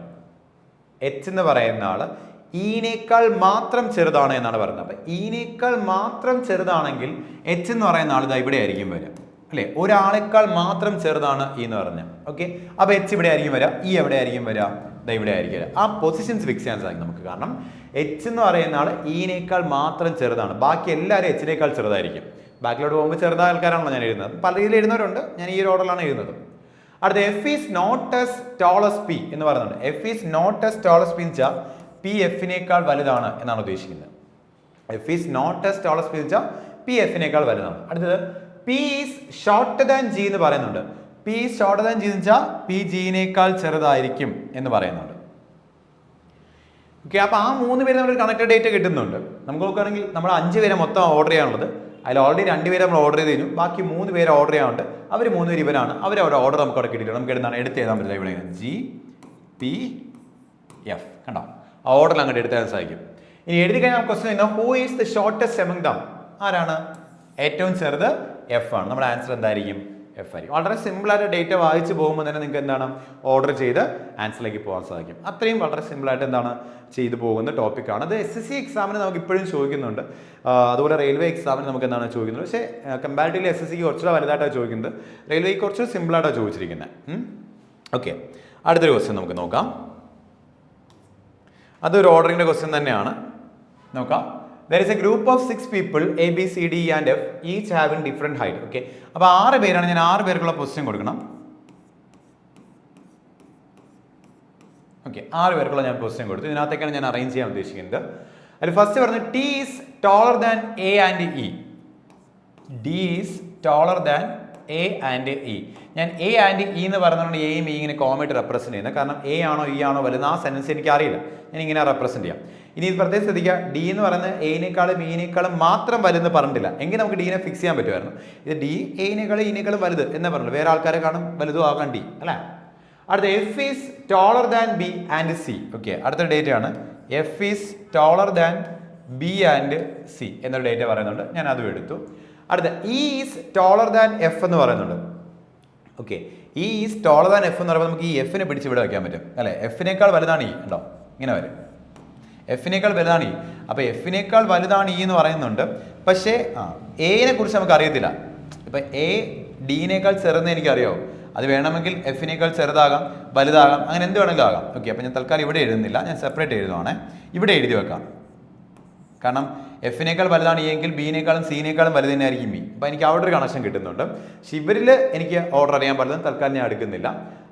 Speaker 1: H എന്ന് പറയുന്ന ആൾ ഈനേക്കാൾ മാത്രം ചെറുതാണ് എന്നാണ് പറയുന്നത്. അപ്പം ഈനേക്കാൾ മാത്രം ചെറുതാണെങ്കിൽ H എന്ന് പറയുന്ന ആൾ ഇതാ ഇവിടെ ആയിരിക്കും വരിക അല്ലേ. ഒരാളെക്കാൾ മാത്രം ചെറുതാണ് E എന്ന് പറഞ്ഞാൽ. ഓക്കെ, അപ്പോൾ H ഇവിടെ ആയിരിക്കും വരിക, E എവിടെ ആയിരിക്കും വരിക? ഇതാ ഇവിടെ ആയിരിക്കും വരിക. ആ പൊസിഷൻസ് ഫിക്സ് ചെയ്യാൻ സാധിക്കും നമുക്ക്. കാരണം H എന്ന് പറയുന്ന ആൾ ഈനേക്കാൾ മാത്രം ചെറുതാണ്. ബാക്കി എല്ലാവരും Hനേക്കാൾ ചെറുതായിരിക്കും. ബാക്കിലോട്ട് പോകുമ്പോൾ ചെറുതായ ആൾക്കാരാണല്ലോ ഞാൻ എഴുതുന്നത്. പല രീതിയിൽ എഴുതുന്നവരുണ്ട്. ഞാൻ ഈ ഒരു ഓർഡറിലാണ് എഴുതുന്നത്. അടുത്ത F is not as tall as P എന്ന് പറയുന്നുണ്ട്. F is not as tall as P എന്ന് വെച്ചാൽ P Fനേക്കാൾ വലുതാണ് എന്നാണ് ഉദ്ദേശിക്കുന്നത്. F is not as tall as P എന്ന് വെച്ചാൽ P Fനേക്കാൾ വലുതാണ്. അടുത്തത് P is shorter than G എന്ന് പറയുന്നുണ്ട്. P is shorter than G എന്ന് വെച്ചാൽ P Gനേക്കാൾ ചെറുതായിരിക്കും എന്ന് പറയുന്നുണ്ട്. ഓക്കെ, അപ്പോൾ ആ 3 പേര് നമ്മൾ കണക്റ്റഡ് ഡേറ്റ കിട്ടുന്നുണ്ട്. നമുക്ക് നോക്കുകയാണെങ്കിൽ നമ്മൾ 5 പേരെ മൊത്തം ഓർഡർ ചെയ്യാനുള്ളത്. അതിൽ ഓൾറെഡി 2 പേര് നമ്മൾ ഓർഡർ ചെയ്ത് കഴിഞ്ഞു, ബാക്കി 3 പേര് ഓർഡർ ചെയ്യാനുണ്ട്. അവർ 3 പേര് ഇവരാണ്. അവരവരുടെ ഓർഡർ നമുക്ക് അവിടെ കിട്ടിയിട്ടുണ്ട്. നമുക്ക് എന്താണ് എടുത്ത് എഴുതാൻ പറ്റില്ല. ഇവിടെ GPF കണ്ടോ, ആ ഓർഡറിൽ അങ്ങോട്ട് എടുത്ത് എഴുതാൻ സാധിക്കും. ഇനി എഴുതി കഴിഞ്ഞാൽ question who is the shortest among them, ആരാണ് ഏറ്റവും ചെറുത്? F ആണ്. നമ്മുടെ ആൻസർ എന്തായിരിക്കും? F ആയിരിക്കും. വളരെ സിമ്പിളായിട്ട് ഡേറ്റ വായിച്ച് പോകുമ്പോൾ തന്നെ നിങ്ങൾക്ക് എന്താണ് ഓർഡർ ചെയ്ത് ആൻസറിലേക്ക് പോകാൻ സാധിക്കും. അത്രയും വളരെ സിമ്പിളായിട്ട് എന്താണ് ചെയ്തു പോകുന്ന ടോപ്പിക്കാണ്. അത് SSC എക്സാമിന് നമുക്ക് ഇപ്പോഴും ചോദിക്കുന്നുണ്ട്, അതുപോലെ റെയിൽവേ എക്സാമിന് നമുക്ക് എന്താണ് ചോദിക്കുന്നത്. പക്ഷേ കമ്പാരിറ്റീവ്ലി SSCക്ക് കുറച്ചുകൂടെ വലുതായിട്ടാണ് ചോദിക്കുന്നത്, റെയിൽവേക്ക് കുറച്ച് സിമ്പിളായിട്ടാണ് ചോദിച്ചിരിക്കുന്നത്. ഓക്കെ, അടുത്തൊരു ക്വസ്റ്റ്യൻ നമുക്ക് നോക്കാം. അതൊരു ഓർഡറിൻ്റെ ക്വസ്റ്റ്യൻ തന്നെയാണ്. നോക്കാം. There is a group of 6 people A, B, C, D, E and F each having different height. Okay, അപ്പോൾ 6 പേരാണ്. ഞാൻ 6 പേർക്കുള്ള പൊസിഷൻ കൊടുക്കണം. ഓക്കെ, 6 പേർക്കുള്ള ഞാൻ പൊസിഷൻ കൊടുത്തു. ഇതിനകത്തേക്കാണ് ഞാൻ അറേഞ്ച് ചെയ്യാൻ ഉദ്ദേശിക്കുന്നത്. അതിൽ ഫസ്റ്റ് പറഞ്ഞത് T is taller than A and E. D is taller than A and E. ഞാൻ A and E എന്ന് പറഞ്ഞുകൊണ്ട് എയും ഇ ഇങ്ങനെ കോമായിട്ട് റെപ്രസെന്റ് ചെയ്യുന്നത്. കാരണം A ആണോ E ആണോ വലുത് ആ സെൻസ് എനിക്ക് അറിയില്ല, ഞാൻ ഇങ്ങനെ റെപ്രസെന്റ് ചെയ്യാം. ഇനി ഇത് പ്രത്യേകം ശ്രദ്ധിക്കുക, ഡി എന്ന് പറയുന്നത് എനേക്കാളും ഇനേക്കാളും മാത്രം വലുതെന്ന് പറഞ്ഞിട്ടില്ല, എങ്കിൽ നമുക്ക് ഡീനെ ഫിക്സ് ചെയ്യാൻ പറ്റുമായിരുന്നു. ഇത് ഡി എനേക്കാളും ഇനേക്കാളും വലുത് എന്നേ പറഞ്ഞുള്ളൂ. വേറെ ആൾക്കാരെ കാണും വലുതും ആകാൻ ഡി അല്ലേ. അടുത്ത F is taller than B and C. Okay, അടുത്ത ഡേറ്റ ആണ് F is taller than B and C എന്നൊരു ഡേറ്റ പറയുന്നുണ്ട്, ഞാൻ അതും എടുത്തു. അടുത്ത E is taller than F എന്ന് പറയുന്നുണ്ട്. Okay, E is taller than F എന്ന് പറയുമ്പോൾ നമുക്ക് ഈ എഫിനെ പിടിച്ച് ഇവിടെ വയ്ക്കാൻ പറ്റും അല്ലേ. എഫിനേക്കാൾ വലുതാണ് ഇ, ഉണ്ടോ ഇങ്ങനെ വരും. എഫിനേക്കാൾ വലുതാണ് ഇ. അപ്പോൾ എഫിനേക്കാൾ വലുതാണ് ഇ എന്ന് പറയുന്നുണ്ട്. പക്ഷേ എനെ കുറിച്ച് നമുക്ക് അറിയത്തില്ല. ഇപ്പം എ ഡീനേക്കാൾ ചെറുതെന്ന് എനിക്കറിയാമോ? അത് വേണമെങ്കിൽ എഫിനേക്കാൾ ചെറുതാകാം, വലുതാകാം, അങ്ങനെ എന്ത് വേണമെങ്കിലും ആകാം. ഓക്കെ, അപ്പോൾ ഞാൻ തൽക്കാലം ഇവിടെ എഴുതുന്നില്ല, ഞാൻ സെപ്പറേറ്റ് എഴുതുവാണ്. ഇവിടെ എഴുതി വെക്കാം. കാരണം എഫിനേക്കാൾ വലുതാണ് ഇ എങ്കിൽ ബിനേക്കാളും സിനേക്കാളും വലുത് തന്നെ ആയിരിക്കും ഇ. അപ്പോൾ എനിക്ക് അവിടെ ഒരു കണക്ഷൻ കിട്ടുന്നുണ്ട്. പക്ഷെ ഇവരിൽ എനിക്ക് ഓർഡർ അറിയാൻ പറ്റുന്നത് തൽക്കാലം ഞാൻ എടുക്കുന്നില്ല.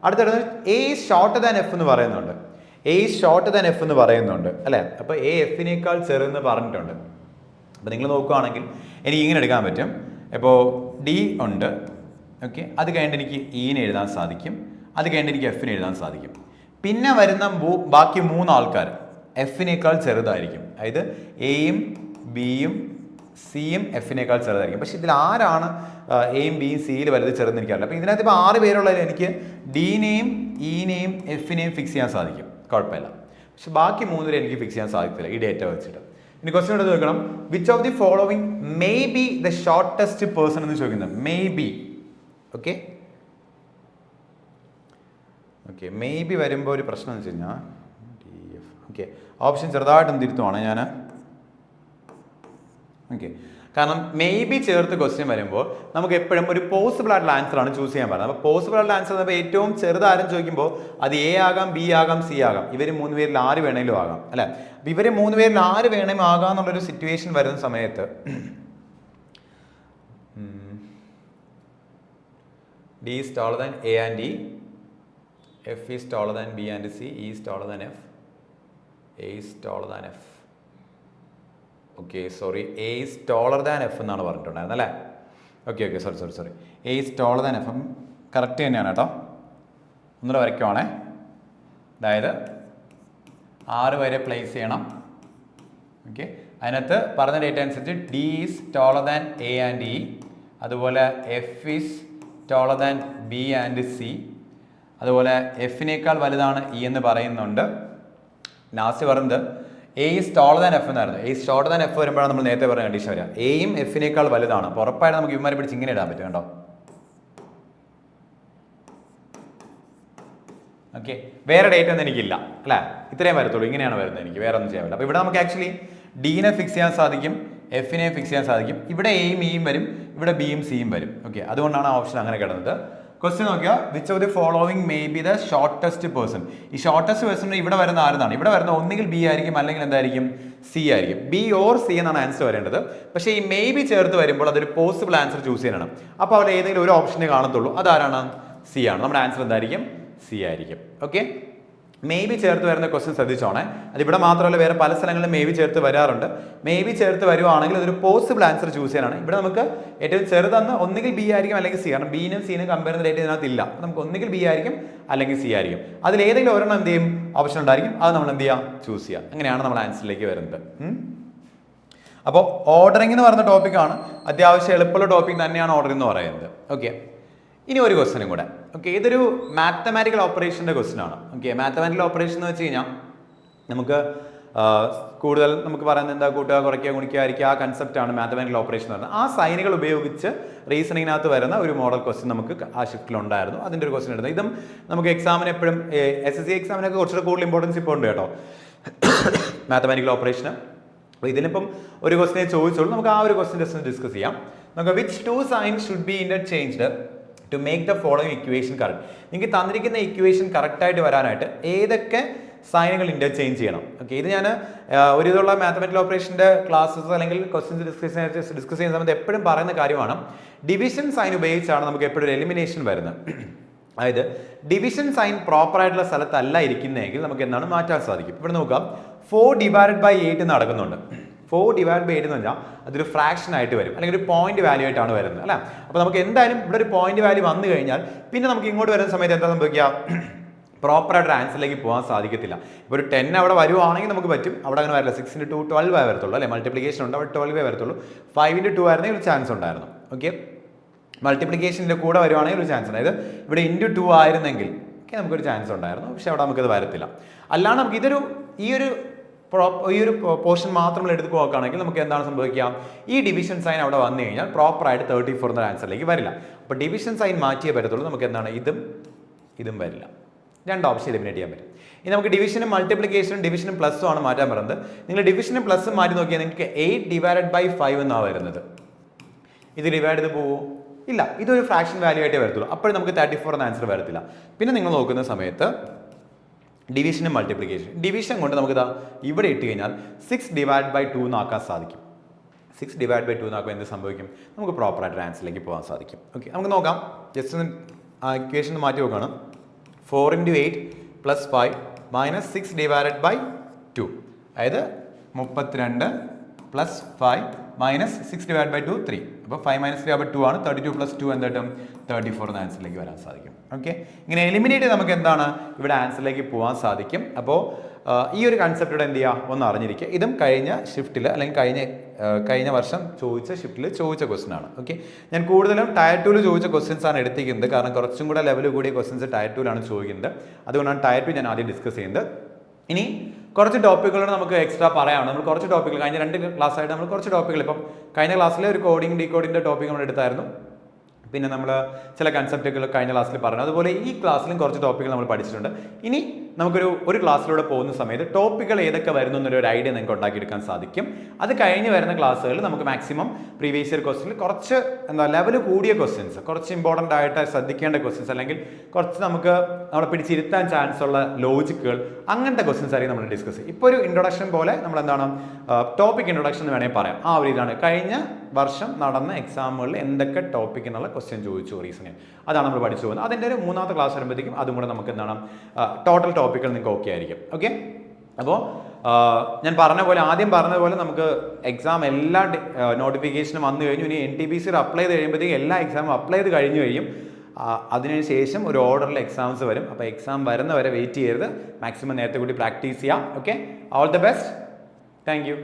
Speaker 1: അടുത്തത് എ ഷോർട്ടർ ദാൻ എഫ് എന്ന് പറയുന്നുണ്ട്. എ ഷോർട്ടർ ദാൻ എഫ് എന്ന് പറയുന്നുണ്ട് അല്ലേ. അപ്പോൾ എ എഫിനേക്കാൾ ചെറുതെന്ന് പറഞ്ഞിട്ടുണ്ട്. അപ്പോൾ നിങ്ങൾ നോക്കുകയാണെങ്കിൽ എനിക്ക് ഇങ്ങനെ എടുക്കാൻ പറ്റും. ഇപ്പോൾ ഡി ഉണ്ട്. ഓക്കെ, അത് കഴിഞ്ഞിട്ട് എനിക്ക് ഇനെ എഴുതാൻ സാധിക്കും, അത് കഴിഞ്ഞിട്ട് എനിക്ക് എഫിനെ എഴുതാൻ സാധിക്കും. പിന്നെ വരുന്ന ബാക്കി 3 ആൾക്കാർ എഫിനേക്കാൾ ചെറുതായിരിക്കും. അതായത് എയും ബിയും സിയും എഫിനേക്കാൾ ചെറുതായിരിക്കും. പക്ഷെ ഇതിൽ ആരാണ് എയും ബിയും സിയിൽ വലുത് ചെറുതെന്ന് എനിക്കറിയില്ല. അപ്പോൾ ഇതിനകത്ത് ഇപ്പോൾ 6 പേരുള്ളതിൽ എനിക്ക് ഡിനെയും ഇനെയും എഫിനെയും ഫിക്സ് ചെയ്യാൻ സാധിക്കും, കുഴപ്പമില്ല. പക്ഷെ ബാക്കി 3 പേരെ എനിക്ക് ഫിക്സ് ചെയ്യാൻ സാധിക്കില്ല ഈ ഡേറ്റ വെച്ചിട്ട്. ഇനി ക്വസ്റ്റ്യൻ എടുത്ത് നോക്കണം. Which of the following may be the shortest person എന്ന് ചോദിക്കുന്നത്. May be. Okay okay, may be വരുമ്പോൾ ഒരു പ്രശ്നം എന്ന് വെച്ച് കഴിഞ്ഞാൽ ഓക്കെ, ഓപ്ഷൻ ചെറുതായിട്ടൊന്ന് തിരുത്തുവാണ് ഞാൻ. ഓക്കെ, കാരണം മേ ബി ചേർത്ത് ക്വസ്റ്റ്യൻ വരുമ്പോൾ നമുക്ക് എപ്പോഴും ഒരു പോസിബിൾ ആയിട്ടുള്ള ആൻസർ ആണ് ചൂസ് ചെയ്യാൻ പറയുന്നത്. അപ്പോൾ പോസിബിൾ ആയിട്ടുള്ള ആൻസർ എന്ന് പറയുമ്പോൾ ഏറ്റവും ചെറുതാരും ചോദിക്കുമ്പോൾ അത് എ ആകാം, ബി ആകാം, സി ആകാം. ഇവർ 3 പേരിൽ ആര് വേണമെങ്കിലും ആകാം അല്ലേ. അപ്പോൾ ഇവർ 3 പേരിൽ ആര് വേണമെങ്കിലും ആകാം എന്നുള്ളൊരു സിറ്റുവേഷൻ വരുന്ന സമയത്ത് D is taller than A and E, F is taller than B and C, E is taller than F, A is taller than F. Okay, sorry, A is taller than F എന്നാണ് പറഞ്ഞിട്ടുണ്ടായിരുന്നത് അല്ലേ. Okay okay, sorry, A is taller than F correct തന്നെയാണ് കേട്ടോ. ഒന്നുകൂടെ വരയ്ക്കുവാണേ. അതായത് 6 വരെ പ്ലേസ് ചെയ്യണം. ഓക്കെ, അതിനകത്ത് പറഞ്ഞ ഡേറ്റ അനുസരിച്ച് D is taller than A and E, അതുപോലെ F is taller than B and C, അതുപോലെ എഫിനേക്കാൾ വലുതാണ് ഇ എന്ന് പറയുന്നുണ്ട്. ലാസ്റ്റ് പറയുന്നത് A is taller than F എന്നായിരുന്നു. A is shorter than F വരുമ്പോഴാണ് നമ്മൾ നേരത്തെ പറഞ്ഞ കണ്ടീഷൻ വരിക. എയും എഫിനേക്കാൾ വലുതാണ്. അപ്പോൾ ഉറപ്പായിട്ട് നമുക്ക് ഇവന്മാരെ പിടിച്ച് ഇങ്ങനെ ഇടാൻ പറ്റും കേട്ടോ. ഓക്കെ, വേറെ ഡേറ്റ് ഒന്നും എനിക്കില്ല അല്ലേ, ഇത്രയും വരത്തുള്ളൂ. ഇങ്ങനെയാണ് വരുന്നത്, എനിക്ക് വേറെ ഒന്നും ചെയ്യാൻ പറ്റില്ല. അപ്പോൾ ഇവിടെ നമുക്ക് ആക്ച്വലി ഡീനെ ഫിക്സ് ചെയ്യാൻ സാധിക്കും, എഫിനെ ഫിക്സ് ചെയ്യാൻ സാധിക്കും. ഇവിടെ എയും ഇയും വരും, ഇവിടെ ബിയും സിയും വരും. ഓക്കെ, അതുകൊണ്ടാണ് ആ ഓപ്ഷൻ അങ്ങനെ കിടന്നത്. Question Nokia, which of the following may be the shortest person. ഈ ഷോർട്ടസ്റ്റ് പേഴ്സൺ ഇവിടെ വരുന്ന ആരെന്നാണ്? ഇവിടെ വരുന്ന ഒന്നുകിൽ ബി ആയിരിക്കും, അല്ലെങ്കിൽ എന്തായിരിക്കും, സി ആയിരിക്കും. ബി ഓർ സി എന്നാണ് ആൻസർ വരേണ്ടത്. പക്ഷേ ഈ മേ ബി ചേർത്ത് വരുമ്പോൾ അതൊരു പോസിബിൾ ആൻസർ ചൂസ് ചെയ്യാനാണ്. അപ്പോൾ അവിടെ ഏതെങ്കിലും ഒരു ഓപ്ഷനെ കാണത്തുള്ളൂ, അതാരാണ്? സി ആണ്. നമ്മുടെ ആൻസർ എന്തായിരിക്കും? സി ആയിരിക്കും. ഓക്കെ, മേ ബി ചേർത്ത് വരുന്ന ക്വസ്റ്റ്യൻ ശ്രദ്ധിച്ചോണേ. അതിവിടെ മാത്രമല്ല, വേറെ പല സ്ഥലങ്ങളിലും മേ ബി ചേർത്ത് വരാറുണ്ട്. മേ ബി ചേർത്ത് വരുവാണെങ്കിൽ അതൊരു പോസിബിൾ ആൻസർ ചൂസ് ചെയ്യാനാണ്. ഇവിടെ നമുക്ക് ഏറ്റവും ചെറുതെന്ന് ഒന്നുകിൽ ബി ആയിരിക്കും, അല്ലെങ്കിൽ സി. കാരണം ബിനും സിനും കമ്പയർ ചെയ്യുന്ന ഡേറ്റ് ഇതിനകത്ത് ഇല്ല. നമുക്ക് ഒന്നുകിൽ ബി ആയിരിക്കും, അല്ലെങ്കിൽ സി ആയിരിക്കും. അതിൽ ഏതെങ്കിലും ഒരെണ്ണം എന്ത് ചെയ്യും, ഓപ്ഷൻ ഉണ്ടായിരിക്കും, അത് നമ്മൾ എന്ത് ചെയ്യാം, ചൂസ് ചെയ്യാം. അങ്ങനെയാണ് നമ്മൾ ആൻസറിലേക്ക് വരുന്നത്. അപ്പോൾ ഓർഡറിംഗ് എന്ന് പറയുന്ന ടോപ്പിക്കാണ്, അത്യാവശ്യം എളുപ്പമുള്ള ടോപ്പിക് തന്നെയാണ് ഓർഡറിംഗ് എന്ന് പറയുന്നത്. ഓക്കെ, ഇനി ഒരു ക്വസ്റ്റനും കൂടെ. ഓക്കെ, ഇതൊരു മാത്തമാറ്റിക്കൽ ഓപ്പറേഷൻ്റെ ക്വസ്റ്റൻ ആണ്. ഓക്കെ, മാത്തമാറ്റിക്കൽ ഓപ്പറേഷൻ എന്ന് വെച്ച് കഴിഞ്ഞാൽ നമുക്ക് കൂടുതൽ നമുക്ക് പറയുന്നത് എന്താ, കൂട്ടുക, കുറയ്ക്കുക, ഗുണിക്കുക, ഹരിക്കുക, ആ കൺസെപ്റ്റാണ് മാത്തമാറ്റിക്കൽ ഓപ്പറേഷൻ എന്ന് പറയുന്നത്. ആ സൈനുകൾ ഉപയോഗിച്ച് റീസണിങ്ങിനകത്ത് വരുന്ന ഒരു മോഡൽ ക്വസ്റ്റൻ നമുക്ക് ആ ഷിഫ്റ്റിലുണ്ടായിരുന്നു. അതിൻ്റെ ഒരു ക്വസ്റ്റൻ എടുത്തത്. ഇതും നമുക്ക് എക്സാമിന് എപ്പോഴും SSC എക്സാമിനൊക്കെ കുറച്ചുകൂടെ കൂടുതൽ ഇമ്പോർട്ടൻസ് ഇപ്പോൾ ഉണ്ട് കേട്ടോ, മാത്തമാറ്റിക്കൽ ഓപ്പറേഷന്. അപ്പോൾ ഇതിനിപ്പം ഒരു ക്വസ്റ്റിനെ ചോദിച്ചോളൂ, നമുക്ക് ആ ഒരു ക്വസ്റ്റൻ ജസ്റ്റ് ഡിസ്കസ് ചെയ്യാം. നമുക്ക് which two signs should be interchanged to make the following equation correct. നിങ്ങൾക്ക് തന്നിരിക്കുന്ന ഇക്വേഷൻ കറക്റ്റായിട്ട് വരാനായിട്ട് ഏതൊക്കെ സൈനുകൾ ഇന്റർചേഞ്ച് ചെയ്യണം. ഓക്കെ, ഇത് ഞാൻ ഒരു ഇതുള്ള മാത്തമാറ്റിക്കൽ ഓപ്പറേഷൻ്റെ ക്ലാസ്സസ് അല്ലെങ്കിൽ ക്വസ്റ്റ്യൻസ് ഡിസ്കസ് ചെയ്യുന്ന സമയത്ത് എപ്പോഴും പറയുന്ന കാര്യമാണ്, ഡിവിഷൻ സൈൻ ഉപയോഗിച്ചാണ് നമുക്ക് എപ്പോഴും ഒരു എലിമിനേഷൻ വരുന്നത്. അതായത് ഡിവിഷൻ സൈൻ പ്രോപ്പർ ആയിട്ടുള്ള സ്ഥലത്തല്ല ഇരിക്കുന്നതെങ്കിൽ നമുക്ക് എന്താണ് മാറ്റാൻ സാധിക്കും. ഇവിടെ നോക്കാം, 4/8 നടക്കുന്നുണ്ട്. 4/8 എന്ന് പറഞ്ഞാൽ അതൊരു ഫ്രാക്ഷൻ ആയിട്ട് വരും, അല്ലെങ്കിൽ ഒരു പോയിന്റ് വാല്യൂ ആയിട്ടാണ് വരുന്നത് അല്ലേ. അപ്പോൾ നമുക്ക് എന്തായാലും ഇവിടെ ഒരു പോയിന്റ് വാല്യൂ വന്നു കഴിഞ്ഞാൽ പിന്നെ നമുക്ക് ഇങ്ങോട്ട് വരുന്ന സമയത്ത് എന്താ സംഭവിക്കുക, പ്രോപ്പറായിട്ട് ആൻസറിലേക്ക് പോകാൻ സാധിക്കത്തില്ല. ഇപ്പോൾ ഒരു 10 അവിടെ വരുവാണെങ്കിൽ നമുക്ക് പറ്റും, അവിടെ അങ്ങനെ വരില്ല. 6 × 2 12 വരത്തുള്ളൂ അല്ലേ, മൾട്ടിപ്ലിക്കേഷൻ ഉണ്ട്, അവിടെ 12 വരത്തുള്ളൂ. 5 × 2 ആയിരുന്നെങ്കിൽ ഒരു ചാൻസ് ഉണ്ടായിരുന്നു. ഓക്കെ, മൾട്ടിപ്ലിക്കേഷൻ്റെ കൂടെ വരുവാണെങ്കിൽ ഒരു ചാൻസ് ഉണ്ട്. അതായത് ഇവിടെ × 2 ആയിരുന്നെങ്കിൽ ഓക്കെ നമുക്കൊരു ചാൻസ് ഉണ്ടായിരുന്നു, പക്ഷേ അവിടെ നമുക്കത് വരത്തില്ല. അല്ലാണ്ട് നമുക്ക് ഇതൊരു ഈ ഒരു പോർഷൻ മാത്രം എടുത്ത് നോക്കുകയാണെങ്കിൽ നമുക്ക് എന്താണ് സംഭവിക്കുക, ഈ ഡിവിഷൻ സൈൻ അവിടെ വന്നു കഴിഞ്ഞാൽ പ്രോപ്പറായിട്ട് 34 എന്ന ആൻസറിലേക്ക് വരില്ല. അപ്പോൾ ഡിവിഷൻ സൈൻ മാറ്റിയേ പറ്റത്തുള്ളൂ. നമുക്ക് എന്താണ്, ഇതും വരില്ല. 2 ഓപ്ഷൻ എലിമിനേറ്റ് ചെയ്യാൻ പറ്റും. ഇനി നമുക്ക് ഡിവിഷനും മൾട്ടിപ്ലിക്കേഷനും ഡിവിഷനും പ്ലസും ആണ് മാറ്റാൻ പറയുന്നത്. നിങ്ങൾ ഡിവിഷനും പ്ലസും മാറ്റി നോക്കിയാൽ നിങ്ങൾക്ക് 8/5 എന്നാണ് വരുന്നത്. ഇത് ഡിവൈഡ് ചെയ്ത് പോവോ? ഇല്ല, ഇതൊരു ഫ്രാക്ഷൻ വാല്യൂ ആയിട്ടേ വരത്തുള്ളൂ. അപ്പോഴും നമുക്ക് 34 എന്ന ആൻസർ വരത്തില്ല. പിന്നെ നിങ്ങൾ നോക്കുന്ന സമയത്ത് ഡിവിഷനും മൾട്ടിപ്ലിക്കേഷൻ, ഡിവിഷൻ കൊണ്ട് നമുക്ക് ഇവിടെ ഇട്ട് കഴിഞ്ഞാൽ 6/2 എന്നാക്കാൻ സാധിക്കും. 6/2 എന്നാക്കുമ്പോൾ എന്ത് സംഭവിക്കും, നമുക്ക് പ്രോപ്പറായിട്ട് ആൻസറിലേക്ക് പോകാൻ സാധിക്കും. ഓക്കെ, നമുക്ക് നോക്കാം. ജസ്റ്റ് ആ ഇക്വേഷൻ മാറ്റി നോക്കണം. 4 × 8 + 5 - 6/2, അതായത് 32 + 5 - 6/2 3. അപ്പോൾ 5 - 3/2 ആണ്. 32 + 2 എന്തായിട്ടും 34 എന്ന ആൻസറിലേക്ക് വരാൻ സാധിക്കും. ഓക്കെ, ഇങ്ങനെ എലിമിനേറ്റ് നമുക്ക് എന്താണ് ഇവിടെ ആൻസറിലേക്ക് പോകാൻ സാധിക്കും. അപ്പോൾ ഈ ഒരു കൺസെപ്റ്റ് എന്ത് ചെയ്യുക, ഒന്ന് അറിഞ്ഞിരിക്കുക. ഇതും കഴിഞ്ഞ ഷിഫ്റ്റിൽ അല്ലെങ്കിൽ കഴിഞ്ഞ വർഷം ഷിഫ്റ്റിൽ ചോദിച്ച ക്വസ്റ്റൻ ആണ്. ഓക്കെ, ഞാൻ കൂടുതലും ടയർ 2 ചോദിച്ച ക്വസ്റ്റ്യൻസ് ആണ് എടുത്തിരിക്കുന്നത്, കാരണം കുറച്ചും കൂടെ ലെവൽ കൂടിയ ക്വസ്റ്റ്യൻസ് ടയർ 2 ചോദിക്കുന്നത്. അതുകൊണ്ടാണ് ടയർ 2 ഞാൻ ആദ്യം ഡിസ്കസ് ചെയ്യുന്നത്. ഇനി കുറച്ച് ടോപ്പിക്കുകൾ നമുക്ക് എക്സ്ട്രാ പറയാനുണ്ട്. നമ്മൾ കുറച്ച് ടോപ്പിക്കുകൾ കഴിഞ്ഞ 2 ക്ലാസ്സായിട്ട് നമ്മൾ കുറച്ച് ടോപ്പിക്കുകൾ, ഇപ്പം കഴിഞ്ഞ ക്ലാസ്സിൽ ഒരു കോഡിംഗ് ഡീകോഡിൻ്റെ ടോപ്പിക് നമ്മൾ എടുത്തായിരുന്നു. പിന്നെ നമ്മൾ ചില കൺസെപ്റ്റുകൾ കഴിഞ്ഞ ക്ലാസ്സിൽ പറഞ്ഞു. അതുപോലെ ഈ ക്ലാസ്സിലും കുറച്ച് ടോപ്പിക്കുകൾ നമ്മൾ പഠിച്ചിട്ടുണ്ട്. ഇനി നമുക്കൊരു ക്ലാസ്സിലൂടെ പോകുന്ന സമയത്ത് ടോപ്പിക്കുകൾ ഏതൊക്കെ വരുന്നു എന്നൊരു ഐഡിയ നിങ്ങൾക്ക് ഉണ്ടാക്കിയെടുക്കാൻ സാധിക്കും. അത് കഴിഞ്ഞ് വരുന്ന ക്ലാസ്സുകളിൽ നമുക്ക് മാക്സിമം പ്രീവിയസ് ഇയർ ക്വസ്റ്റ്യനിൽ കുറച്ച് ലെവൽ കൂടിയ ക്വസ്റ്റ്യൻസ്, കുറച്ച് ഇമ്പോർട്ടൻ്റ് ആയിട്ട് ശ്രദ്ധിക്കേണ്ട ക്വസ്റ്റ്യൻസ്, അല്ലെങ്കിൽ കുറച്ച് നമുക്ക് നമ്മളെ പിടിച്ചിരുത്താൻ ചാൻസ് ഉള്ള ലോജിക്കുകൾ, അങ്ങനത്തെ ക്വസ്റ്റ്യൻസ് ആയിരിക്കും നമ്മൾ ഡിസ്കസ് ചെയ്യും. ഇപ്പോൾ ഒരു ഇൻട്രൊഡക്ഷൻ പോലെ നമ്മൾ എന്താണ് ടോപ്പിക് ഇൻട്രൊഡക്ഷൻ എന്ന് വേണമെങ്കിൽ പറയാം. ആ ഒരു ഇതാണ് കഴിഞ്ഞ വർഷം നടന്ന എക്സാമുകളിൽ എന്തൊക്കെ ടോപ്പിക് എന്നുള്ള ക്വസ്റ്റ്യൻ ചോദിച്ചു റീസണിങ്, അതാണ് നമ്മൾ പഠിച്ചു പോകുന്നത്. അതിൻ്റെ ഒരു 3ാമത്തെ ക്ലാസ് വരുമ്പോഴത്തേക്കും അതും കൂടെ നമുക്ക് എന്താണ് ടോട്ടൽ ടോപ്പിക്കുകൾ നിങ്ങൾക്ക് ഓക്കെ ആയിരിക്കും. ഓക്കെ, അപ്പോൾ ഞാൻ ആദ്യം പറഞ്ഞ പോലെ നമുക്ക് എക്സാം എല്ലാ നോട്ടിഫിക്കേഷനും വന്നു കഴിഞ്ഞു. ഇനി NTPC അപ്ലൈ ചെയ്ത് കഴിയുമ്പോഴത്തേക്കും എല്ലാ എക്സാമും അപ്ലൈ ചെയ്ത് കഴിഞ്ഞു കഴിയും. അതിനുശേഷം ഒരു ഓർഡറിൽ എക്സാംസ് വരും. അപ്പോൾ എക്സാം വരുന്നവരെ വെയിറ്റ് ചെയ്യരുത്, മാക്സിമം നേരത്തെ കൂടി പ്രാക്ടീസ് ചെയ്യാം. Okay, all the best, thank you.